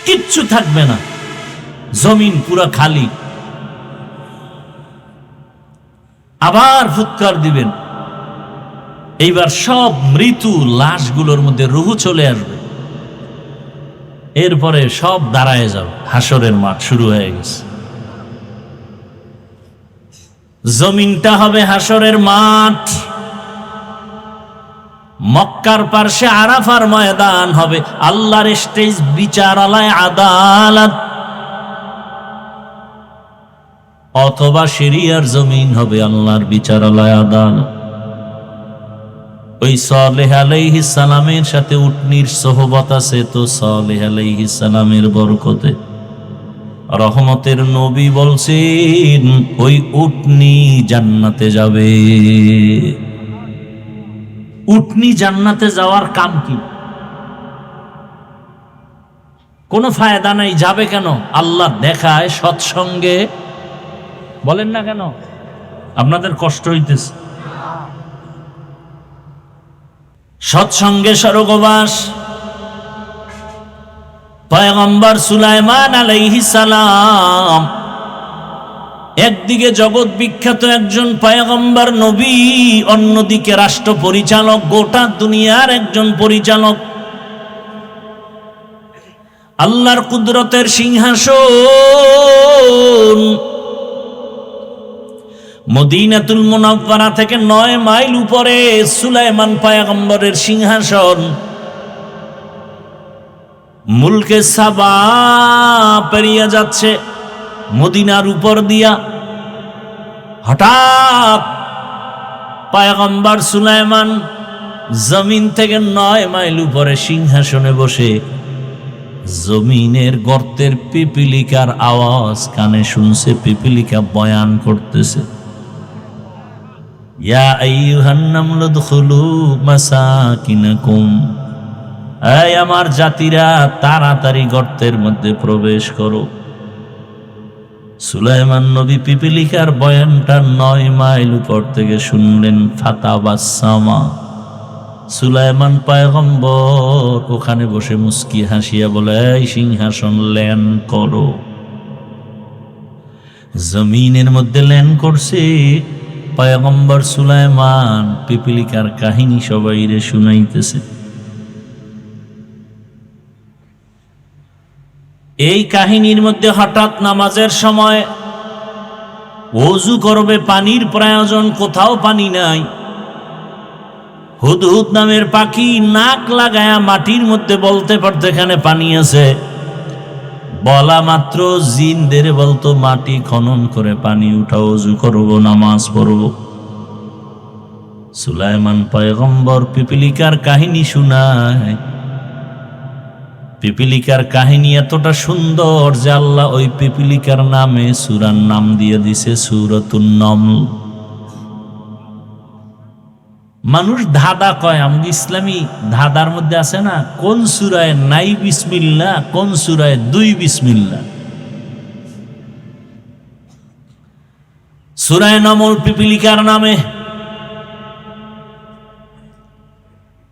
কিচ্ছু থাকবে না, জমিন পুরা খালি। আবার ফুৎকার দিবেন, এইবার সব মৃত্যু লাশগুলোর মধ্যে রুহু চলে আসবে, এরপরে সব দাঁড়ায় যাবে, হাসরের মাঠ শুরু হয়ে গেছে। জমিনটা হবে হাসরের মাঠ, মক্কার পার্শ্বে আরাফার ময়দান হবে, আল্লাহর স্টেজ, বিচারালয়, আদালত, অথবা সিরিয়ার জমিন হবে আল্লাহর বিচারালয়, আদালত। ওই সালেহ আলাইহিস সালামের সাথে উটনির সোহবত আছে, তো সালেহ আলাইহিস সালামের বরকতে রহমতের নবী বলছেন ওই উটনি জান্নাতে যাবে। উটনি জান্নাতে যাওয়ার কাম কি? কোনো ফায়দা নাই। যাবে কেন? আল্লাহ দেখায় সৎসঙ্গে। বলেন না কেন? আপনাদের কষ্ট হইতেছে। সৎসঙ্গে স্বর্গবাস। পয়গম্বর সুলাইমান আলাইহিস সালাম একদিকে জগৎ বিখ্যাত একজন পয়গম্বর নবী, অন্যদিকে রাষ্ট্র পরিচালক, গোটা দুনিয়ার একজন পরিচালক। আল্লাহর কুদরতের সিংহাসন মদিনাতুল মুনাওয়ারা থেকে 9 মাইল উপরে সুলাইমান পয়গম্বরের সিংহাসন। মুলকে সাবা পেরিয়ে যাচ্ছে মদিনার উপর দিয়া। হঠাৎ পয়গম্বর সুলাইমান জমিন থেকে 9 মাইল উপরে সিংহাসনে বসে জমিনের গর্তের পিপিলিকার আওয়াজ কানে শুনছে। পিপিলিকা বয়ান করতেছে, ইয়া আইয়ুহান নামলু দুখুলু মাসাকিনাকুম, এই আমার জাতিরা তাড়াতাড়ি গর্তের মধ্যে প্রবেশ করো। সুলাইমান নবী পিপিলিকার বয়ানটা 9 মাইল উপর থেকে শুনলেন। ফাতাবাসসামা, সুলাইমান পয়গম্বর ওখানে বসে মুস্কি হাসিয়া বলে, এই সিংহাসন ল্যান করো। জমিনের মধ্যে ল্যান করছে পয়গম্বর সুলাইমান। পিপিলিকার কাহিনী সবাইরে শুনাইতেছে। এই কাহিনীর মধ্যে হঠাৎ নামাজের সময় ওযু করবে, পানির প্রয়োজন, কোথাও পানি নাই। হুদহুদ নামের পাখি নাক লাগায়া মাটির মধ্যে বলতে পারতো এখানে পানি আছে। বলা মাত্র জিনদের বলতো মাটি খনন করে পানি উঠাও, ওযু করব, নামাজ পড়ব। সুলাইমান পয়গম্বর পিপিলিকার কাহিনী শুনায়। পিপিলিকার কাহিনী এতটা সুন্দর যে আল্লাহ ওই পিপিলিকার নামে সূরার নাম দিয়ে দিছে সূরাতুন নমল। মানুষ ধাঁধা কয়, আমাদের ইসলামী ধাঁধার মধ্যে আছে না, কোন সূরায় নাই বিসমিল্লাহ, কোন সূরায় 2 বিসমিল্লাহ। সূরায়ে নমল পিপিলিকার নামে।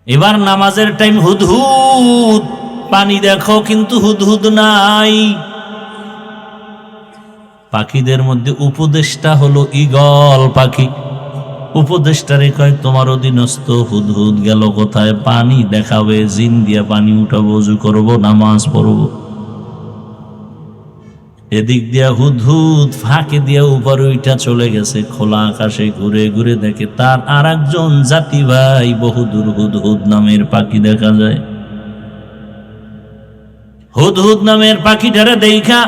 এবার নামাজের টাইম, হুদহুদ পানি দেখো, কিন্তু হুদহুদ নাই। পাখিদের মধ্যে উপদেষ্টা হলো ঈগল পাখি। উপদেষ্টারে কয়, তোমার অধীনস্থ হুদহুদ গেল কোথায়? পানি দেখাবে, জিন দিয়া পানি উঠাবো, ওযু করবো, নামাজ পড়বো। এদিক দিয়া হুদহুদ ফাঁকে দিয়া উপর ওইটা চলে গেছে। খোলা আকাশে ঘুরে ঘুরে দেখে তার আর একজন জাতি ভাই বহুদূর হুদহুদ নামের পাখি দেখা যায়। হুদহুদ নামের পাখিটারে দেখা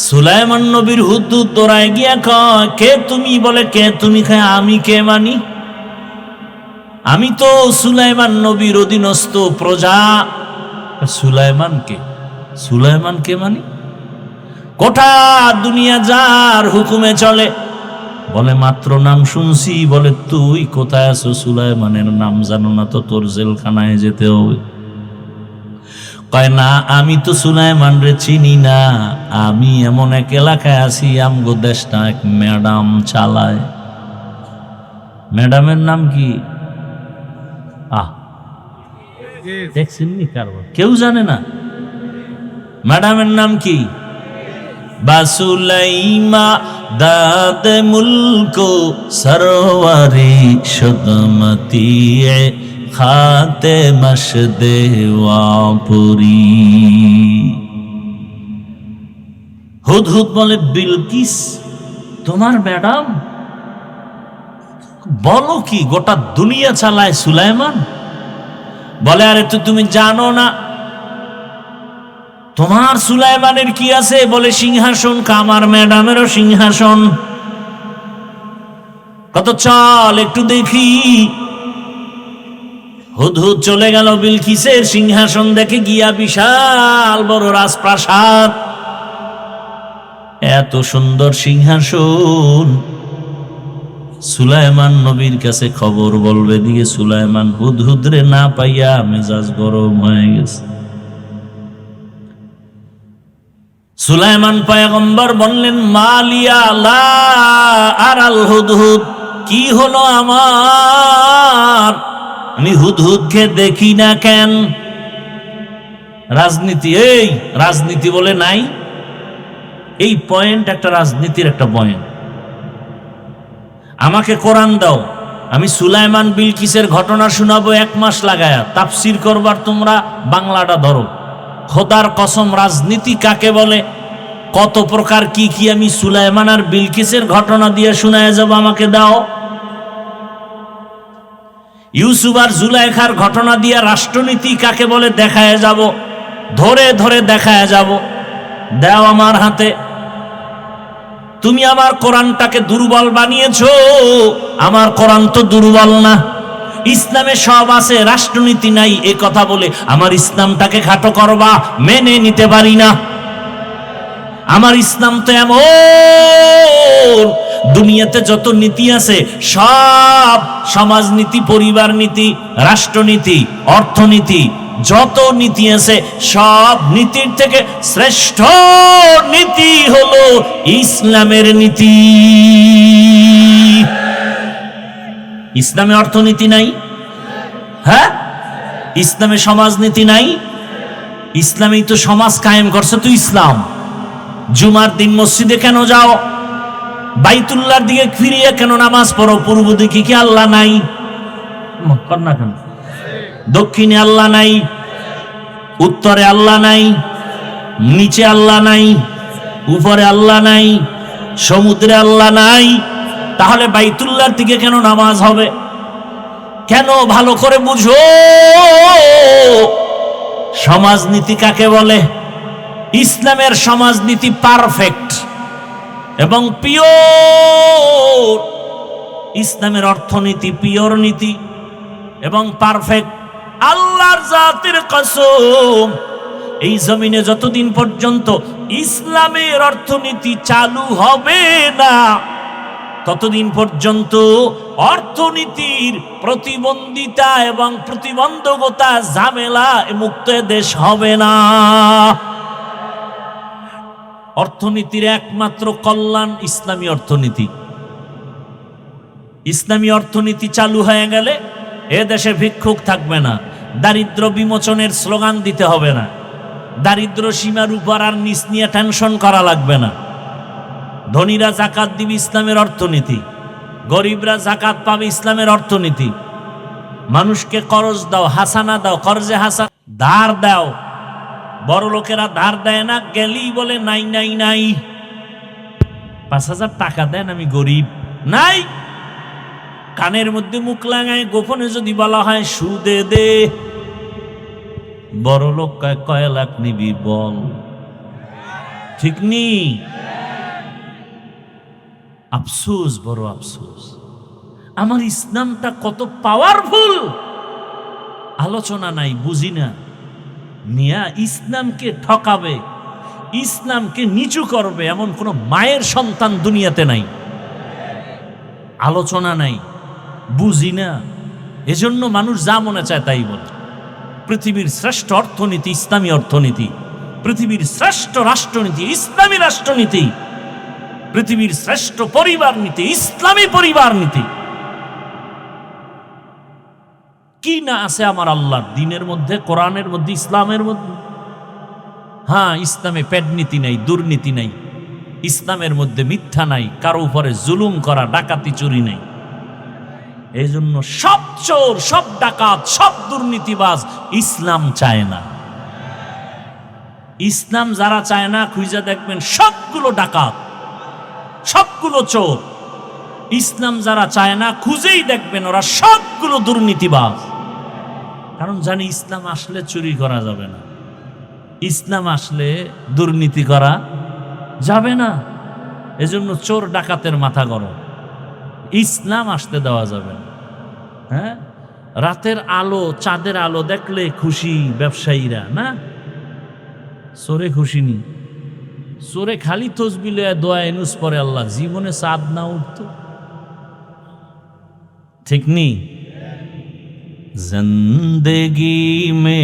সুলাইমান নবীর হুদহুদ দৌড়ায় গিয়া কয়, কে তুমি? বলে, কে তুমি? খায়, আমি কে মানি? আমি তো সুলাইমান নবীর অধীনস্থ প্রজা। সুলাইমান কে? সুলাইমান কে মানি? গোটা দুনিয়া যার হুকুমে চলে। বলে, মাত্র নাম শুনছি। বলে, তুই কোথায় আছো? সুলাইমানের নাম জানো না তো? তোর জেলখানায় যেতে হবে। কয়, না, আমি তো সুলাইমান রে চিনি না। আমি এমন এক এলাকায় আছি, আমগো দেশটা এক ম্যাডাম চালায়। ম্যাডামের নাম কি? দেখছেন নি কারবার, কেউ জানে না ম্যাডামের নাম কি? বাসুলাইমা দাদ মুলকো সরওয়ারি সুদমতি খাতে মশদে ওয়াপুরি। হুদহুদ বলে, বিলকিস তোমার ম্যাডাম? বলো কি, গোটা দুনিয়া চালায় সুলাইমান? বলে, আরে তো তুমি জানো না তোমার সুলাইমানের কি আছে? বলে, সিংহাসন, আমার ম্যাডামেরও সিংহাসন। কত চল একটু দেখি। হুদহুদ চলে গেল বিলকিসের সিংহাসন দেখে, গিয়া বিশাল বড় রাজপ্রাসাদ, এত সুন্দর সিংহাসন। সুলাইমান নবীর কাছে খবর বলবে দিয়ে সুলাইমান হুদহুদরে না পাইয়া মেজাজ গরম হয়ে গেছে। সুলাইমান পয়গম্বর বললেন, মালিয়া লা আরাল হুদহুদ, কি হলো আমার, আমি হুদহুদকে দেখি না কেন? রাজনীতি, এই রাজনীতি বলে নাই, এই পয়েন্ট একটা রাজনীতির একটা পয়েন্ট। আমাকে কোরআন দাও, আমি সুলাইমান বিলকিসের ঘটনা শোনাবো 1 মাস লাগায়া, তাফসির করবার তোমরা বাংলাটা ধরো। খোদার কসম, রাজনীতি কাকে বলে, কত প্রকার কি কি আমি সুলাইমান আর বিলকিসের ঘটনা দিয়ে শোনায় যাব, আমাকে দাও। ইউসুফ আর জুলাইখার ঘটনা দিয়ে রাষ্ট্রনীতি কাকে বলে দেখায় যাব, ধরে ধরে দেখায় যাব, দাও আমার হাতে। তুমি আমার কোরআনটাকে দুর্বল বানিয়েছো, আমার কোরআন তো দুর্বল না। ইসলামে সব আছে, রাষ্ট্রনীতি নাই, এ কথা বলে আমার ইসলামটাকে খাটো করবা, মেনে নিতে পারি না। আমার ইসলাম তো এমন, দুনিয়াতে যত নীতি আছে সব, সমাজনীতি, পরিবার নীতি, রাষ্ট্রনীতি, অর্থনীতি, যত নীতি আছে সব নীতির থেকে শ্রেষ্ঠ নীতি হলো ইসলামের নীতি। ইসলামে অর্থনীতি নাই? হ্যাঁ, ইসলামে সমাজনীতি নাই? ইসলামেই তো সমাজ কায়েম করছে তো ইসলাম। জুমার দিন মসজিদে কেন যাও? বাইতুল্লাহর দিকে ফিরিয়ে কেন নামাজ পড়ো? পূর্ব দিকে কি আল্লাহ নাই? না কেন? দক্ষিণে আল্লাহ নাই? উত্তরে আল্লাহ নাই? নিচে আল্লাহ নাই? উপরে আল্লাহ নাই? সমুদ্রে আল্লাহ নাই? তাহলে বাইতুল্লাহর দিকে কেন নামাজ হবে? কেন? ভালো করে বুঝো সমাজনীতি কাকে বলে। ইসলামের সমাজনীতি পারফেক্ট এবং পিওর। ইসলামের অর্থনীতি পিওর নীতি এবং পারফেক্ট। আল্লাহর জাতের কসম, এই জমিনে যতদিন পর্যন্ত ইসলামের অর্থনীতি চালু হবে না, ততদিন পর্যন্ত অর্থনীতির প্রতিবন্ধিতা এবং প্রতিবন্ধকতা, ঝামেলা মুক্ত দেশ হবে না। অর্থনীতির একমাত্র কল্যাণ ইসলামী অর্থনীতি। ইসলামী অর্থনীতি চালু হয়ে গেলে এ দেশে ভিক্ষুক থাকবে না, দারিদ্র বিমোচনের স্লোগান দিতে হবে না, দারিদ্র সীমার উপর আর নিচ নিয়ে টেনশন করা লাগবে না। ধনীরা জাকাত দিবে, ইসলামের অর্থনীতি। গরিবরা জাকাত পাবে, ইসলামের অর্থনীতি। মানুষকে করজ দাও, হাসানা দাও, করজে হাসান, ধার দাও। বড় লোকেরা ধার দেয় না, গেলেই বলে নাই নাই নাই। 5,000 টাকা দেন, আমি গরিব। নাই, কানের মধ্যে মুখ লাগায় গোপনে যদি বলা হয় সুদে দে, বড় লোক কয় লাখ নিবি বল, ঠিক নি? আফসোস, বড় আফসোস। আমার ইসলামটা কত পাওয়ারফুল, আলোচনা নাই, বুঝি না। মিয়া, ইসলামকে ঠকাবে, ইসলামকে নিচু করবে এমন কোন মায়ের সন্তান দুনিয়াতে নাই। আলোচনা নাই, বুঝি না, এজন্য মানুষ যা মনে চায় তাই বলে। পৃথিবীর শ্রেষ্ঠ অর্থনীতি ইসলামী অর্থনীতি, পৃথিবীর শ্রেষ্ঠ রাষ্ট্রনীতি ইসলামী রাষ্ট্রনীতি, পৃথিবীর শ্রেষ্ঠ পরিবার নীতি ইসলামী পরিবার নীতি। কি না আছে আমার আল্লাহর দিনের মধ্যে, কোরআনের মধ্যে, ইসলামের মধ্যে। হ্যাঁ, ইসলামে পেটনীতি নাই, দুর্নীতি নাই, ইসলামের মধ্যে মিথ্যা নাই, কারো উপরে জুলুম করা, ডাকাতি, চুরি নাই। এই জন্য সব চোর, সব ডাকাত, সব দুর্নীতিবাজ ইসলাম চায় না। ইসলাম যারা চায় না, খুঁজে দেখবেন সবগুলো ডাকাত, সবগুলো চোর। ইসলাম যারা চায় না, খুঁজেই দেখবেন ওরা সবগুলো দুর্নীতিবাজ। কারণ জানি ইসলাম আসলে চুরি করা যাবে না, ইসলাম আসলে দুর্নীতি করা যাবে না। এজন্য চোর ডাকাতের মাথা গরম, ইসলাম আসতে দেওয়া যাবে না। হ্যাঁ, রাতের আলো, চাঁদের আলো দেখলে খুশি ব্যবসায়ীরা, না চোরে খুশি নি। চোরে খালি তসবিহ লইয়া দোয়া এনুস পরে, আল্লাহ জীবনে চাঁদ না উঠতো। ঠিক নি? জিন্দেগি মে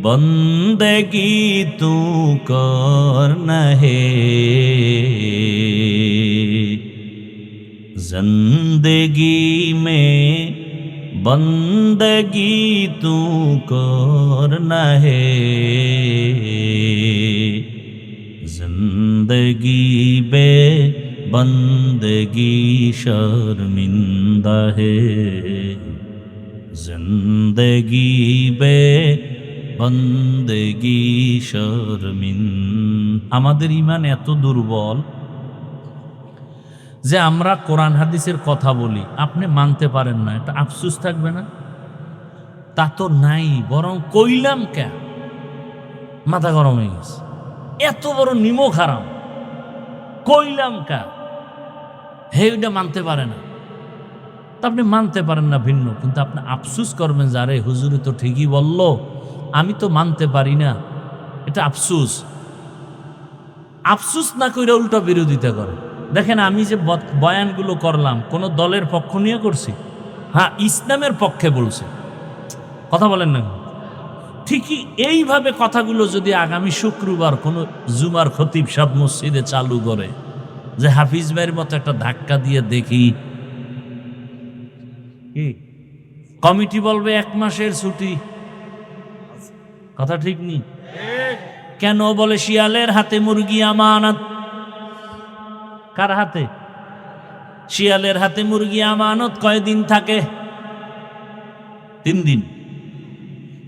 বন্দেগি তু করনা হে, जिंदगी में बंदगी तू करना है, जिंदगी बे बंदगी शर्मिंदा है, जिंदगी बे बंदगी शर्मिंदा। আমাদের ঈমান এত দুর্বল যে আমরা কোরআন হাদিসের কথা বলি, আপনি মানতে পারেন না, এটা আফসোস থাকবে না? তা তো নাই, বরং কইলাম কে মাথা গরম হয়ে গেছে। এত বড় নিমক হারাম, কইলাম কে হে, ওইটা মানতে পারে না। তা আপনি মানতে পারেন না ভিন্ন, কিন্তু আপনি আফসোস করবেন যে আরে হুজুরে তো ঠিকই বলল, আমি তো মানতে পারি না। এটা আফসোস। আফসোস না কইরা উল্টা বিরোধিতা করে। দেখেন, আমি যে বয়ানগুলো করলাম কোন দলের পক্ষ নিয়ে করছি? হ্যাঁ, ইসলামের পক্ষে বলছে। কথা বলেন না? ঠিকই এইভাবে কথাগুলো যদি আগামী শুক্রবার কোনো জুমার খতিব সাহেব মসজিদে চালু করে, যে হাফিজ ভাইয়ের মতো একটা ধাক্কা দিয়ে দেখি, কি কমিটি বলবে 1 মাসের ছুটি। কথা ঠিক নি? কেন বলে শিয়ালের হাতে মুরগি আমানত। কার হাতে? শিয়ালের হাতে মুরগি আমানত কয়দিন থাকে? 3 দিন।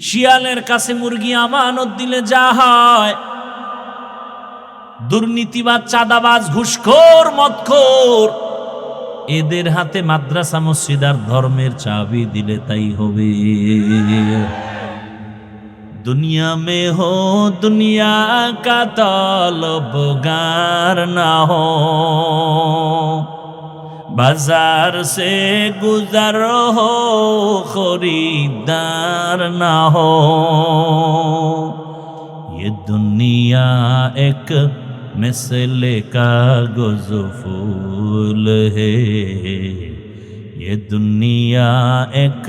শিয়ালের কাছে মুরগি আমানত দিলে যা হয়, দুর্নীতিবাজ, চাঁদাবাজ, ঘুষখোর, মদখোর, এদের হাতে মাদ্রাসা, মসজিদ আর ধর্মের চাবি দিলে তাই হবে। दुनिया में हो दुनिया का तलबगार ना हो, बाजार से गुजर हो खरीदार ना हो, ये दुनिया एक मिसले कागज़ फूल है, ये दुनिया एक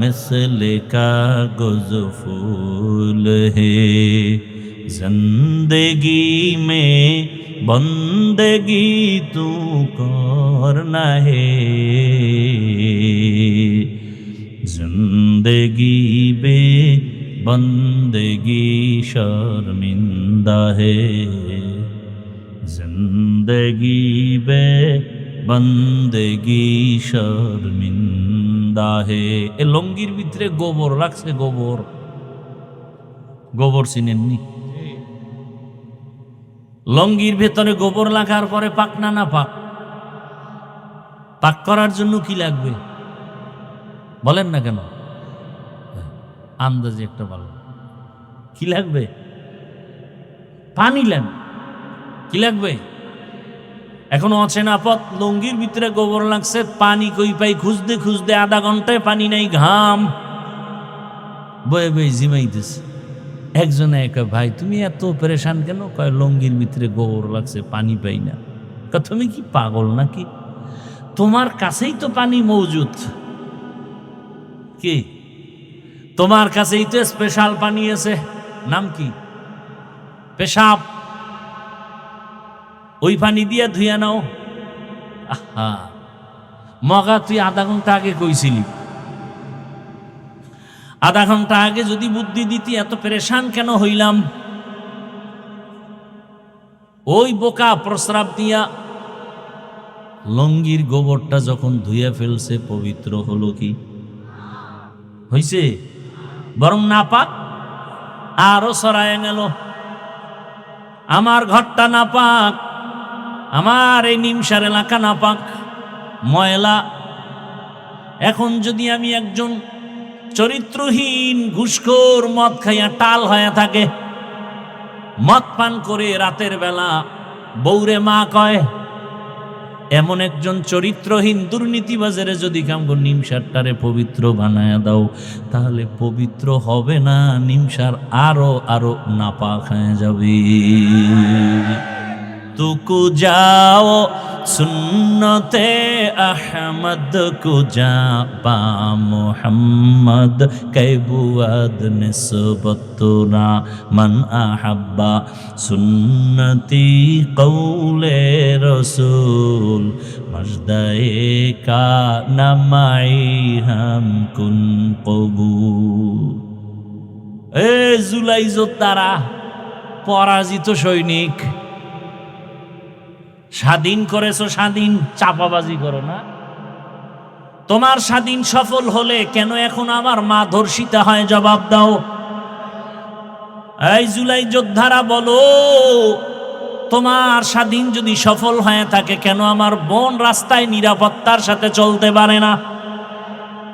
मिसले कागज़ फूल है, जिंदगी में बंदगी तू करना है, जिंदगी में बंदगी शर्मिंदा है, जिंदगी में बंदगी शर्मिंदा है। এ লঙ্গির ভিতরে গোবর রাখছে, গোবর, গোবর চিনেননি? লঙ্গির ভেতরে গোবর লাগার পরে পাক না না পাক? পাক করার জন্য কি লাগবে বলেন না কেন? আন্দাজে একটা বলো, কি লাগবে? পানি লাগবে। কি লাগবে? এখনো অচেনা পথ, লঙ্গির ভিতরে গোবর লাগছে, পানি কই পাই খুঁজতে খুঁজতে আধা ঘন্টায় পানি নাই, ঘাম বয়ে বয়ে জিমাইতেছে। একজনে একা, ভাই তুমি এত পরেশান কেন? কয় লঙ্গির ভিতরে গোবর লাগছে, পানি পাই না। তুমি কি পাগল নাকি? তোমার কাছেই তো পানি মজুদ। কি তোমার কাছেই তো স্পেশাল পানি আছে, নাম কি? পেশাব। ওই পানি দিয়া ধুইয়া নাও। আহা, মগা তুই আধা ঘন্টা আগে কইছিলি আধা ঘন্টা আগে যদি বুদ্ধি দিতি এত পেরেশান কেন হইলাম। ওই বোকা প্রস্রাব দিয়া লঙ্গির গোবরটা যখন ধুয়ে ফেলছে, পবিত্র হলো কি হইছে? বরং নাপাক আরো ছড়ায় গেল। আমার ঘরটা নাপাক, আমার এই নিমসার এলাকা নাপাক, ময়লা। এখন যদি আমি একজন চরিত্রহীন ঘুষখোর মদ খাইয়া টাল হয়ে থাকে, মদ পান করে রাতের বেলা বৌরে মা কয়, এমন একজন চরিত্রহীন দুর্নীতিবাজারে যদি কামগো নিমসারটারে পবিত্র বানায়া দাও, তাহলে পবিত্র হবে না, নিমসার আরো আরো নাপাক হয়ে যাবে। তুকু যাও সুন্নতে আহমদ কুজা বা মোহাম্মদ কৈবুয়াদ নিসবতুনা মান আহাব্বা সুন্নতি কৌলে রসুল মজদায়ে কা নামাই হাম কুন কবুল। এ জুলাই যোদ্ধারা, পরাজিত সৈনিক, স্বাধীন করেছো, স্বাধীন চাপাবাজি করো না। তোমার স্বাধীন সফল হলে কেন এখন আমার মা ধর্ষিতা হয়, জবাব দাও। এই জুলাই যোদ্ধারা বলো, তোমার স্বাধীন যদি সফল হয়ে থাকে, কেন আমার বোন রাস্তায় নিরাপত্তার সাথে চলতে পারে না?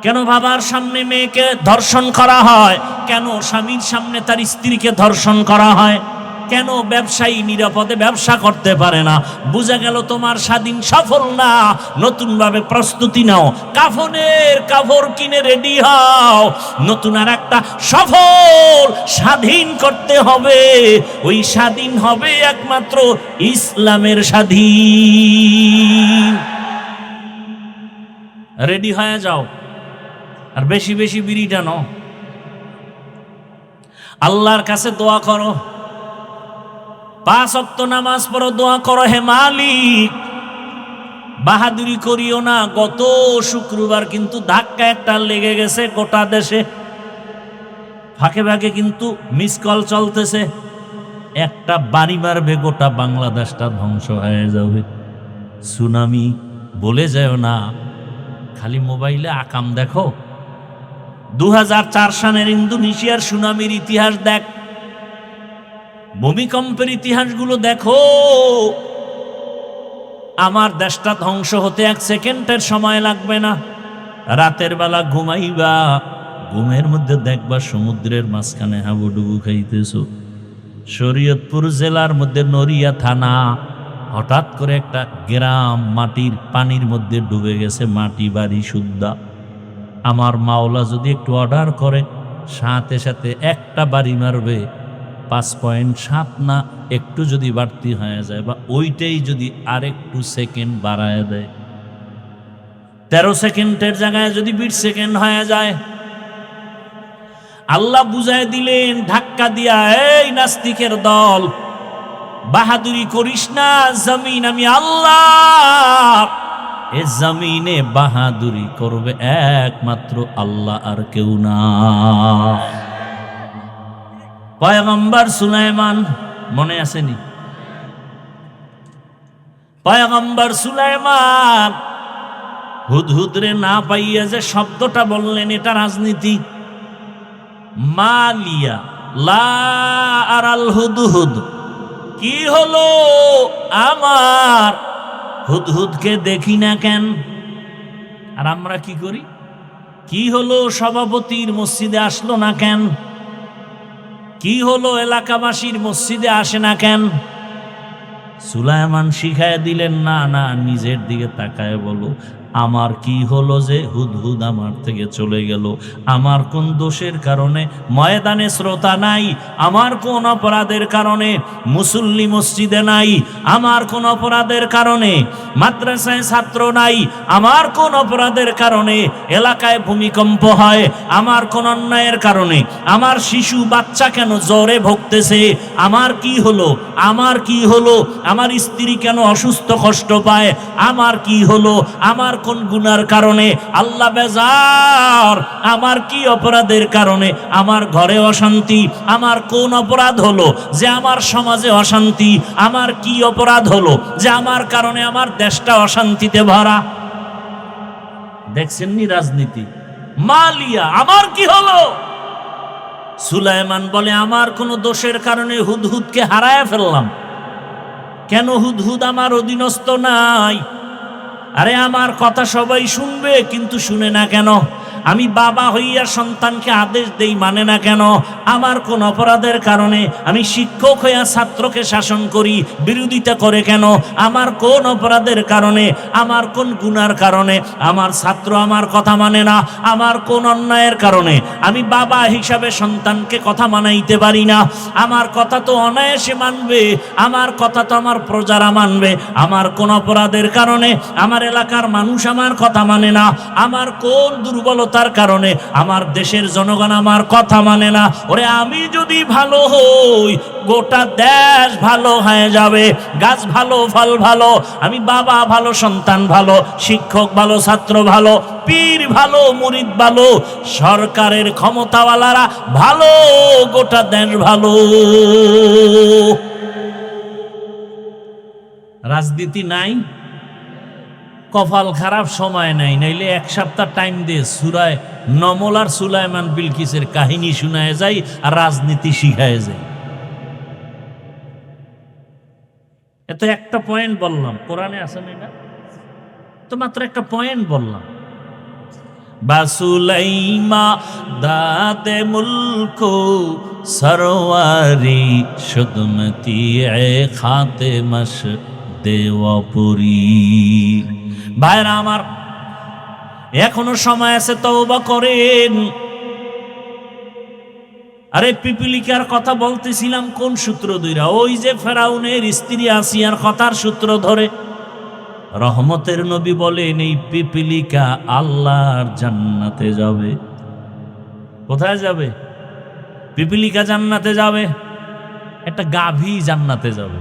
কেন বাবার সামনে মেয়েকে ধর্ষণ করা হয়? কেন স্বামীর সামনে তার স্ত্রীকে ধর্ষণ করা হয়? কেন ব্যবসায়ী নিরাপদে ব্যবসা করতে পারে না? বুঝা গেল তোমার স্বাধীন সফল না। নতুন ভাবে প্রস্তুতি নাও, কাফনের কাপড় কিনে রেডি হও, নতুন আর একটা সফল স্বাধীন করতে হবে। ওই স্বাধীন হবে একমাত্র ইসলামের স্বাধীন। রেডি হয়ে যাও, আর বেশি বেশি বিড়ি টানো, আল্লাহর কাছে দোয়া করো, 5 ওয়াক্ত নামাজ পড়ো, দোয়া করো, হে মালিক বাহাদুরি করিও না। গত শুক্রবার কিন্তু ধাক্কা একটা লেগে গেছে গোটা দেশে, ফাঁকে ফাঁকে কিন্তু মিস কল চলতেছে, একটা বাড়ি মারবে গোটা বাংলাদেশটা ধ্বংস হয়ে যাবে। সুনামি বলে যায় না, খালি মোবাইলে আকাম দেখো। 2004 সালের ইন্দোনেশিয়ার সুনামির ইতিহাস দেখ, ভূমিকম্পের ইতিহাসগুলো দেখো। আমার দেশটা ধ্বংস হতে 1 সেকেন্ডের সময় লাগবে না। রাতের বেলা ঘুমাইবা, ঘুমের মধ্যে দেখবা সমুদ্রের মাঝখানে হাবুডুবু খাইতেছো। শরীয়তপুর জেলার মধ্যে নড়িয়া থানা, হঠাৎ করে একটা গ্রাম মাটির পানির মধ্যে ডুবে গেছে, মাটি বাড়ি সুদ্ধা। আমার মাওলা যদি একটু অর্ডার করে, সাথে সাথে একটা বাড়ি মারবে, 5.7 না একটু যদি বাড়তি হয়ে যায়, বা ওইটাই যদি আরেকটু সেকেন্ড বাড়ায় দেয়, 13 সেকেন্ডের জায়গায় যদি 20 সেকেন্ড হয়ে যায়, আল্লাহ বুঝায় দিলেন ধাক্কা দিয়া, এই নাস্তিকের দল, বাহাদুরি করিস না, জমিন আমি আল্লাহ, এ জমিনে বাহাদুরি করবে একমাত্র আল্লাহ, আর কেউ না। পয়গম্বর সুলাইমান মনে আসেনি? পয়গম্বর সুলাইমান হুদহুদরে না পাইয়া যে শব্দটা বললেন, এটা রাজনীতি। মালিয়া লা আরাল হুদহুদ, কি হলো আমার হুদহুদকে দেখি না কেন? আর আমরা কি করি? কি হলো সভাপতির মসজিদে আসলো না কেন? কি হলো এলাকাবাসীর মসজিদে আসে না কেন? সুলাইমান শিখায় দিলেন, না না, নিজের দিকে তাকায় বলো, আমার কি হলো যে হুদহুদ আমার থেকে চলে গেল? আমার কোন দোষের কারণে ময়দানে শ্রোতা নাই? আমার কোন অপরাধের কারণে মুসল্লি মসজিদে নাই? আমার কোন অপরাধের কারণে মাদ্রাসায় ছাত্র নাই? আমার কোন অপরাধের কারণে এলাকায় ভূমিকম্প হয়? আমার কোন অন্যায়ের কারণে আমার শিশু বাচ্চা কেন জ্বরে ভুগতেছে? আমার কি হলো? আমার কি হলো? আমার স্ত্রী কেন অসুস্থ কষ্ট পায়? আমার কি হলো? আমার কোন গুনার কারণে আল্লাহ বেজার, আমার কি অপরাধের কারণে আমার ঘরে অশান্তি, আমার কোন অপরাধ হলো যে আমার সমাজে অশান্তি, আমার কি অপরাধ হলো যে আমার কারণে আমার দেশটা অশান্তিতে ভরা। দেখছেননি রাজনীতি, মালিয়া আমার কি হলো? সুলাইমান বলে আমার কোনো দোষের কারণে হুদহুদকে হারায় ফেললাম। কেন? হুদহুদ আমার অধীনস্থ নাই। আরে আমার কথা সবাই শুনবে, কিন্তু শুনে না কেন? আমি বাবা হইয়া সন্তানকে আদেশ দেই, মানে না কেন? আমার কোন অপরাধের কারণে আমি শিক্ষক হইয়া ছাত্রকে শাসন করি, বিরোধিতা করে কেন? আমার কোন অপরাধের কারণে, আমার কোন গুনার কারণে আমার ছাত্র আমার কথা মানে না? আমার কোন অন্যায়ের কারণে আমি বাবা হিসাবে সন্তানকে কথা মানাইতে পারি না? আমার কথা তো অনায়াসে মানবে, আমার কথা তো আমার প্রজারা মানবে। আমার কোন অপরাধের কারণে আমার এলাকার মানুষ আমার কথা মানে না? আমার কোন দুর্বলতার কারণে আমার দেশের জনগণ আমার কথা মানে না? ওরে আমি যদি ভালো হই, গোটা দেশ ভালো হয়ে যাবে। গাছ ভালো, ফল ভালো, আমি বাবা ভালো, সন্তান ভালো, শিক্ষক ভালো, ছাত্র ভালো, পীর ভালো, মুরিদ ভালো, সরকারের ক্ষমতাওয়ালারা ভালো, গোটা দেশ ভালো। রাজনীতি নাই, কপাল খারাপ, সময় নাই, নাইলে এক সপ্তাহ টাইম দিয়ে সূরা নমল আর সুলাইমান বিলকিসের কাহিনী শোনায় যায় আর রাজনীতি শিখায় যায়। এত একটা পয়েন্ট বললাম, কোরআনে আছে না? এটা তো মাত্র একটা পয়েন্ট বললাম। বাসুলাইমা দাদে মুলকো সরওয়ারি সুদমতি এ খাতে মশ দেওয়াপুরি। ভাইরা আমার, এখনো সময় আছে, তওবা করেন। আরে পিপিলিকার কথা বলতেছিলাম কোন সূত্র ধইরা? ওই যে ফেরাউনের স্ত্রী আসিয়ার কথার সূত্র ধরে। রহমতের নবী বলেন এই পিপিলিকা আল্লাহর জান্নাতে যাবে। কোথায় যাবে? পিপিলিকা জান্নাতে যাবে, একটা গাভী জান্নাতে যাবে।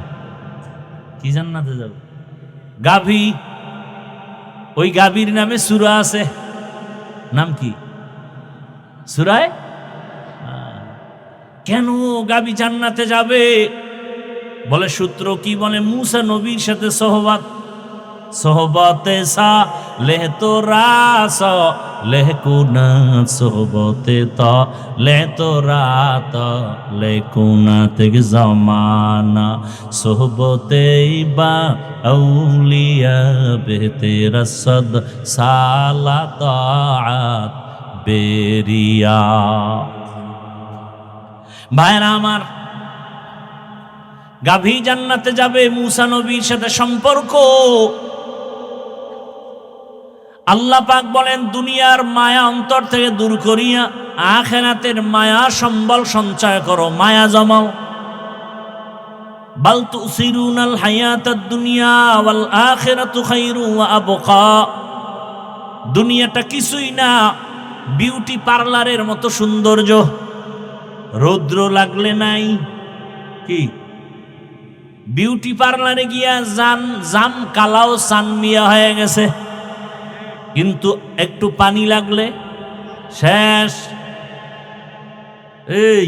কি জান্নাতে যাবে? গাভী। ওই গাভীর নামে সূরা আছে, নাম কি? সূরায়ে কেন গাভী জান্নাতে যাবে? বলে সূত্র কি বলে? মুসা নবীর সাথে সোহবত, সোহবতে সা লেহ তো রাস লেহ কুনা, সোহবতে তা লেহ তো রাত লেহ কুনা তেগ জামানা, সোহবতে বা আউলিয়া বেহতে রসদ সালা তাআত বেরিয়া। ভাইরা আমার, গাভী জান্নাতে যাবে, মুসা নবীর সাথে সম্পর্ক। আল্লাহ পাক বলেন দুনিয়ার মায়া অন্তর থেকে দূর করিয়া আখিরাতের মায়া সম্বল সঞ্চয় করো, মায়া জমাও। বাল তুসিরুনাল হায়াতাদ দুনিয়া ওয়াল আখিরাতু খায়রু ওয়া আবকা। দুনিয়াটা কিছুই না, বিউটি পার্লারের মতো সৌন্দর্য। রৌদ্র লাগলে নাই কি, বিউটি পার্লারে গিয়া জাম কালাও সানমিয়া হয়ে গেছে, কিন্তু একটু পানি লাগলে শেষ। এই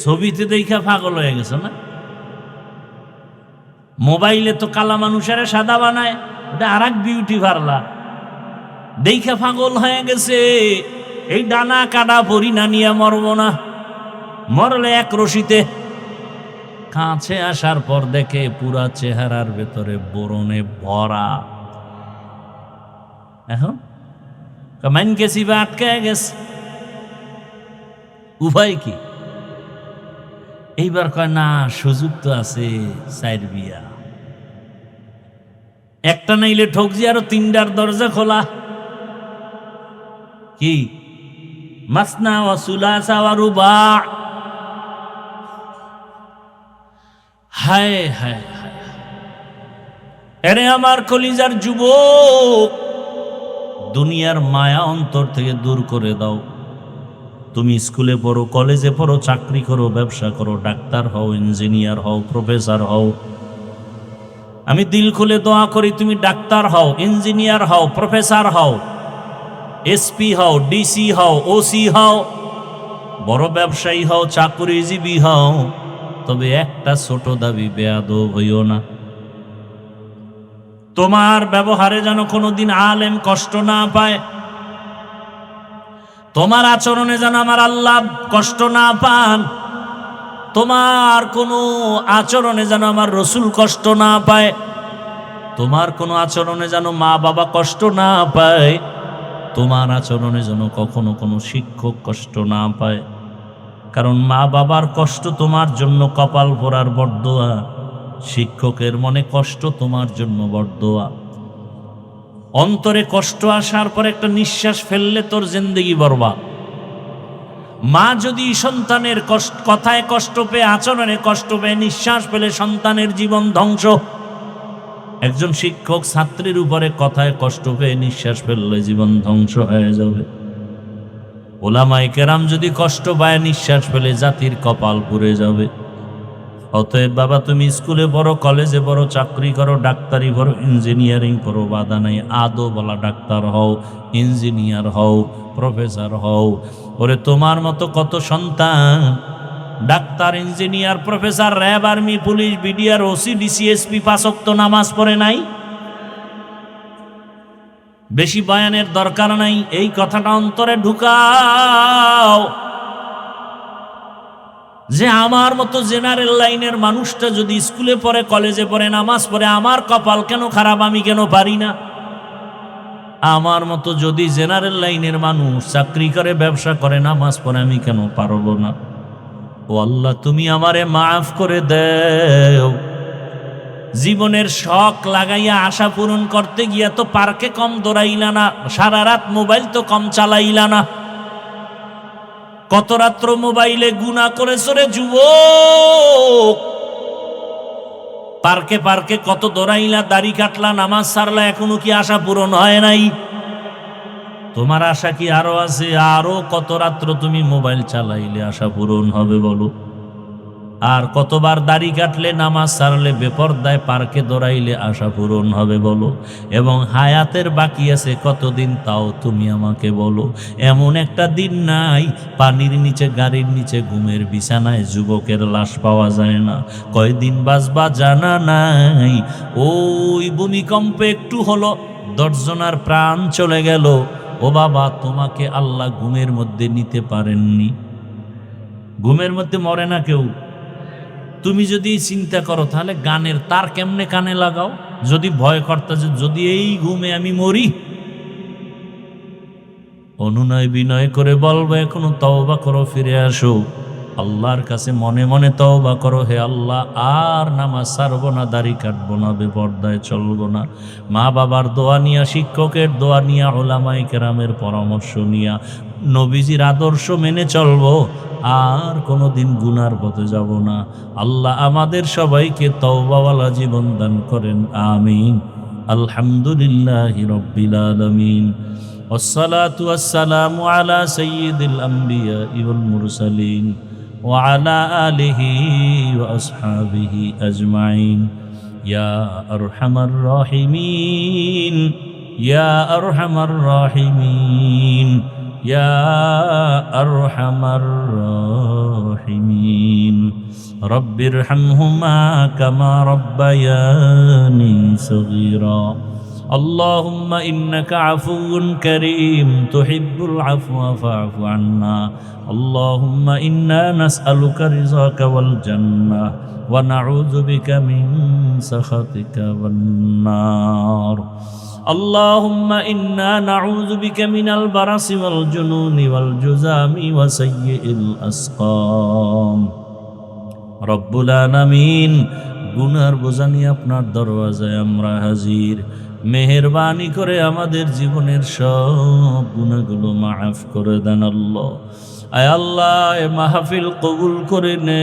ছবিতে দেখা পাগল হয়ে গেছে না? মোবাইলে তো কালা মানুষের সাদা বানায়, ওটা আর এক বিউটি পার্লার। দেখা পাগল হয়ে গেছে। এই ডানা কাটা পরি না নিয়ে মরব না, মরলে এক রশিতে। কাছে আসার পর দেখে পুরা চেহারার ভেতরে বরণে ভরা। এখন কামান গেছি বা আটকে গেছে, উভয় কি? এইবার কয় না, সুযোগ তো আছে, সাইর বিয়া একটা নাইলে ঠকজি, আরো তিনটার দরজা খোলা। কি মাসনা ওয়া সুলাসা ওয়া রুবা। হায় হায় হায়, এরে আমার কলিজার যুবক, দুনিয়ার মায়া অন্তর থেকে দূর করে দাও। তুমি স্কুলে পড়ো, কলেজে পড়ো, চাকরি করো, ব্যবসা করো, ডাক্তার হও, ইঞ্জিনিয়ার হও, প্রফেসর হও, আমি দিল খুলে দোয়া করি তুমি ডাক্তার হও, ইঞ্জিনিয়ার হও, প্রফেসর হও, এসপি হও, ডিসি হও, ওসি হও, বড় ব্যবসায়ী হও, চাকরিজীবী হও, তবে একটা ছোট দাবি, বেয়াদব হইও না। তোমার ব্যবহারে যেন কোনোদিন আলেম কষ্ট না পায়, তোমার আচরণে যেন আমার আল্লাহ কষ্ট না পান, তোমার কোনো আচরণে যেন আমার রসুল কষ্ট না পায়, তোমার কোনো আচরণে যেন মা বাবা কষ্ট না পায়, তোমার আচরণে যেন কখনো কোনো শিক্ষক কষ্ট না পায়। কারণ মা বাবার কষ্ট তোমার জন্য কপাল পোড়ার বরদোয়া, শিক্ষকের মনে কষ্ট তোমার জন্য বরদোয়া। অন্তরে কষ্ট আসার পর একটা নিঃশ্বাস ফেললে তোর জিন্দেগি বরবাদ। মা যদি সন্তানের কথায় কষ্ট পেয়ে, আচরণে কষ্ট পেয়ে, নিঃশ্বাস ফেলে সন্তানের জীবন ধ্বংস। একজন শিক্ষক ছাত্রীর উপরে কথায় কষ্ট পেয়ে নিঃশ্বাস ফেললে জীবন ধ্বংস হয়ে যাবে। ওলামায়ে কেরাম যদি কষ্ট পায়, নিঃশ্বাস ফেলে জাতির কপাল পুড়ে যাবে। অতএব বাবা, তুমি স্কুলে পড়ো, কলেজে পড়ো, চাকরি করো, ডাক্তারি পড়ো, ইঞ্জিনিয়ারিং পড়ো, বাধা নাই। আদো বলা ডাক্তার হও, ইঞ্জিনিয়ার হও, প্রফেসর হও। ওরে তোমার মতো কত সন্তান doctor, engineer, professor, RAB, army, police, BDR, OC, DC, SP, 5 ওয়াক্ত নামাজ পড়ে নাই। বেশি বয়ানের দরকার নাই, এই কথাটা অন্তরে ঢুকাও যে আমার মতো জেনারেল লাইনের মানুষটা যদি স্কুলে পড়ে, কলেজে পড়ে, নামাজ পড়ে, আমার কপাল কেন খারাপ, আমি কেন পারি না? আমার মতো যদি জেনারেল লাইনের মানুষ চাকরি করে, ব্যবসা করে, নামাজ পড়ে, আমি কেন পারবো না? ও আল্লাহ, তুমি আমারে মাফ করে দেও। জীবনের শখ লাগাইয়া আশা পূরণ করতে গিয়া তো পার্কে কম দৌড়াইলা না, সারা রাত মোবাইল তো কম চালাইলা না। কত রাত্র মোবাইলে গুনাহ করেছ রে যুবক। পার্কে পার্কে কত দৌড়াইলা, দাড়ি কাটলা, নামাজ সারলা, এখনো কি আশা পূরণ হয় নাই? তোমার আশা কি আরো আছে? আরো কত রাত্র তুমি মোবাইল চালাইলে আশা পূরণ হবে বলো? আর কতবার দাড়ি কাটলে, নামাজ সারলে, বেপরদায় পার্কে দৌড়াইলে আশা পূরণ হবে বলো? এবং হায়াতের বাকি আছে কতদিন, তাও তুমি আমাকে বলো। এমন একটা দিন নাই পানির নিচে, গাড়ির নিচে, ঘুমের বিছানায় যুবকের লাশ পাওয়া যায় না। কয়দিন বাঁচবা জানা নাই। ওই ভূমিকম্পে একটু হলো 10 জনার প্রাণ চলে গেল। ও বাবা, তোমাকে আল্লাহ ঘুমের মধ্যে নিতে পারেননি? ঘুমের মধ্যে মরে না কেউ। তুমি যদি চিন্তা করো, তাহলে গানের তার কেমনে কানে লাগাও? যদি ভয় করতেছে, যদি এই ঘুমে আমি মরি, অনুনয় বিনয় করে বলবো, এখনো তওবা করো, ফিরে আসো আল্লাহর কাছে, মনে মনে তওবা করো, হে আল্লাহ, আর নামাজ ছাড়বো না, দাড়ি কাটবো না, বেপরদায় চলবো না। মা বাবার দোয়া নিয়া, শিক্ষকের দোয়া নিয়া, উলামায়ে কেরামের পরামর্শ নিয়া, নবীজির আদর্শ মেনে চলবো, আর কোনোদিন গুনার পথে যাব না। আল্লাহ আমাদের সবাইকে তওবাওয়ালা জীবন দান করেন, আমিন। আলহামদুলিল্লাহি রাব্বিল আলামিন। ওয়াসসালাতু ওয়াসসালামু আলা সাইয়্যিদিল আমবিয়াই ওয়াল মুরসালিন ওয়া আলা আলিহি ওয়া আসহাবিহি আজমাইন। ইয়া আরহামার রাহিমিন, ইয়া আরহামার রাহিমিন, ইয়া আরহামার রাহিমিন। রব্বিরহামহুমা কামা রব্বায়ানি সগীরা। اللهم إنك عفو كريم تحب العفو فاعف عنا. اللهم إنا نسألك رضاك والجنة ونعوذ بك من سخطك والنار. اللهم إنا نعوذ بك من البرص والجنون والجذام وسيء الأسقام. رب العالمين, গুনার বোঝা নিয়ে আপনার দরওয়াজায় আমরা হাজির। মেহেরবানি করে আমাদের জীবনের সব গুনাহগুলো মাফ করে দেন আল্লাহ। আয় আল্লাহ, এ মাহফিল কবুল করে নে।